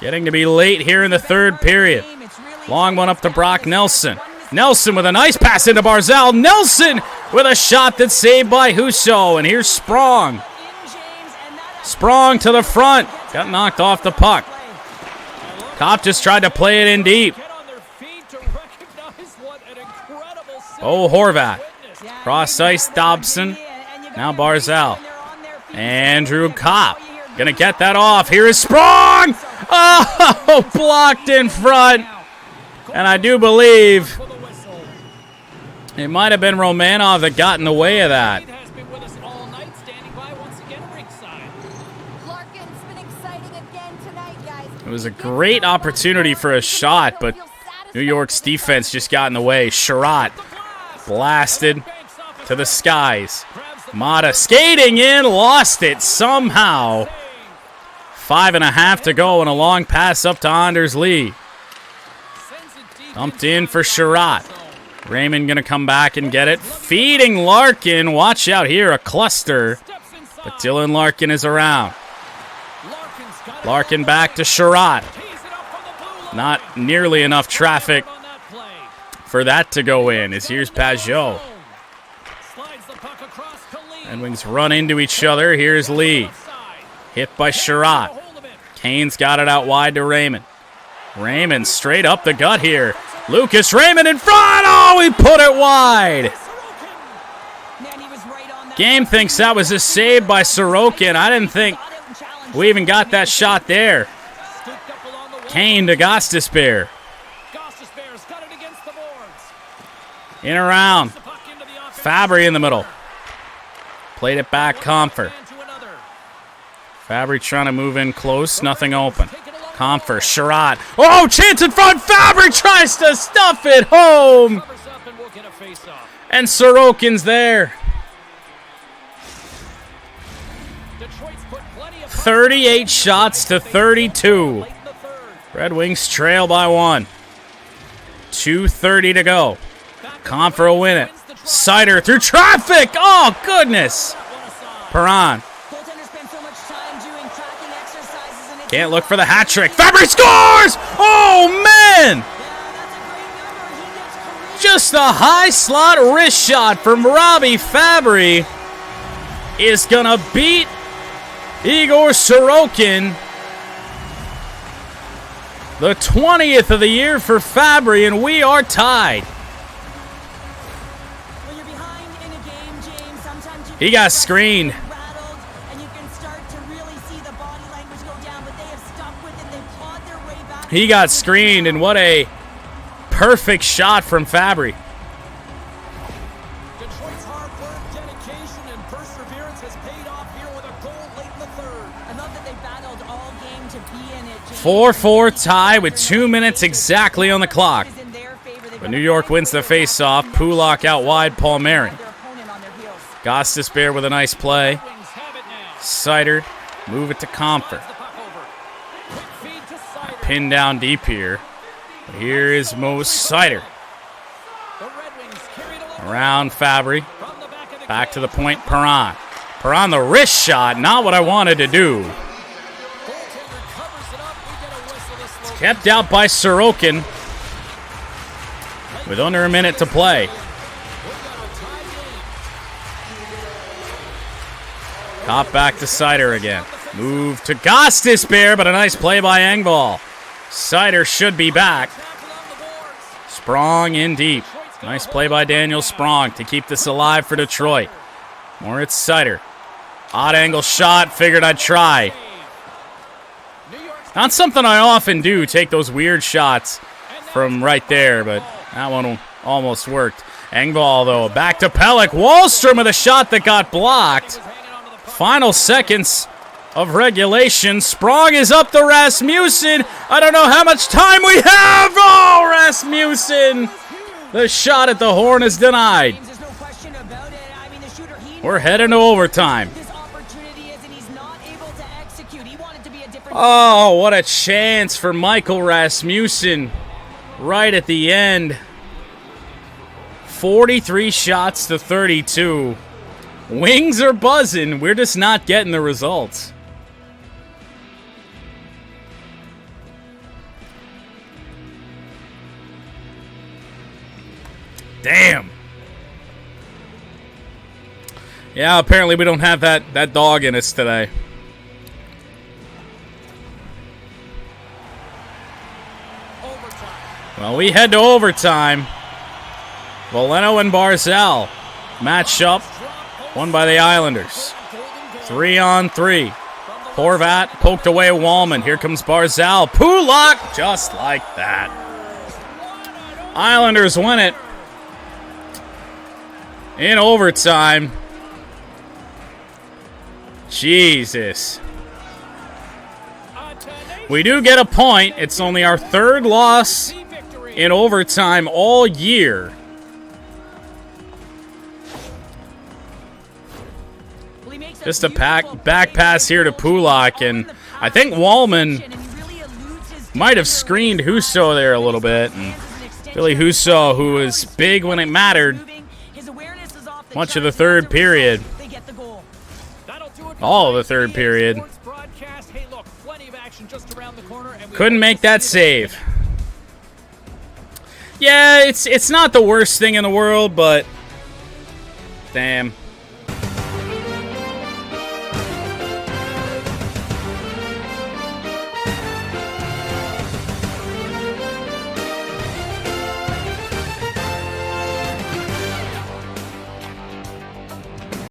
Getting to be late here in the third period. Long one up to Brock Nelson. Nelson with a nice pass into Barzal. Nelson with a shot that's saved by Husso. And here's Sprong. Sprong to the front. Got knocked off the puck. Kopp just tried to play it in deep. Get on their feet to recognize what an incredible save. Oh, Horvat. Witness. Cross ice Dobson. Now Barzal. Andrew Kopp. Gonna get that off. Here is Sprong. Oh, blocked in front. And I do believe For the whistle. it might have been Romanov that got in the way of that. Has been with us all night, standing by once again ringside. Larkin's been exciting again tonight, guys. It was a great opportunity for a shot, but New York's defense just got in the way. Sherratt blasted to the skies. Mata skating in, lost it somehow. 5.5 to go and a long pass up to Anders Lee. Dumped in for Sherratt. Raymond gonna come back and get it. Feeding Larkin. Watch out here, a cluster. But Dylan Larkin is around. Larkin back to Sherratt. Not nearly enough traffic for that to go in. As here's Pajot. Red Wings run into each other. Here's Lee. Hit by Sherratt. Kane's got it out wide to Raymond. Raymond straight up the gut here. Lucas Raymond in front. Oh, he put it wide. Game thinks that was a save by Sorokin. I didn't think we even got that shot there. Kane to Gostisbehere. In around. Fabry in the middle. Played it back, Comfer. Fabry trying to move in close. Nothing open. Comfer, Sherratt. Oh, chance in front. Fabry tries to stuff it home. And Sorokin's there. 38 shots to 32. Red Wings trail by 1. 2:30 to go. Comfer will win it. Sider through traffic. Oh, goodness. Perron. Can't look for the hat trick. Fabry scores! Oh, man! Just a high slot wrist shot from Robbie Fabry is going to beat Igor Sorokin. The 20th of the year for Fabry, and we are tied. He got screened. He got screened, and what a perfect shot from Fabry. Detroit's hard work, dedication, and perseverance has paid off here with a goal late in the third. I love that they battled all game to be in it. 4-4 tie with 2 minutes exactly on the clock. But New York wins the face-off. Pulak out wide, Palmieri. Gostisbehere with a nice play. Sider, move it to Comfer. Pinned down deep here. But here is Mo Sider. Around Fabry. Back to the point, Perron. Perron the wrist shot, not what I wanted to do. It's kept out by Sorokin with under a minute to play. Top back to Sider again. Move to Gostisbehere, but a nice play by Engvall. Sider should be back. Sprong in deep. Nice play by Daniel Sprong to keep this alive for Detroit. Moritz Sider. Odd angle shot. Figured I'd try. Not something I often do, take those weird shots from right there, but that one almost worked. Engvall, though, back to Pelech. Wahlstrom with a shot that got blocked. Final seconds of regulation. Sprong is up to Rasmussen. I don't know how much time we have. Oh, Rasmussen. The shot at the horn is denied. We're heading to overtime. Oh, what a chance for Michael Rasmussen right at the end. 43 shots to 32. Wings are buzzing. We're just not getting the results. Damn. Yeah, apparently we don't have that dog in us today. Well, we head to overtime. Valeno and Barzal match up. Won by the Islanders. 3-on-3. Horvat poked away Wallman. Here comes Barzal. Pulock, just like that. Islanders win it in overtime. Jesus. We do get a point. It's only our third loss in overtime all year. Just a back pass here to Pulock, and I think Wallman might have screened Husso there a little bit. And Billy Husso, who was big when it mattered, much of the third period. All of the third period. Couldn't make that save. Yeah, it's not the worst thing in the world, but damn.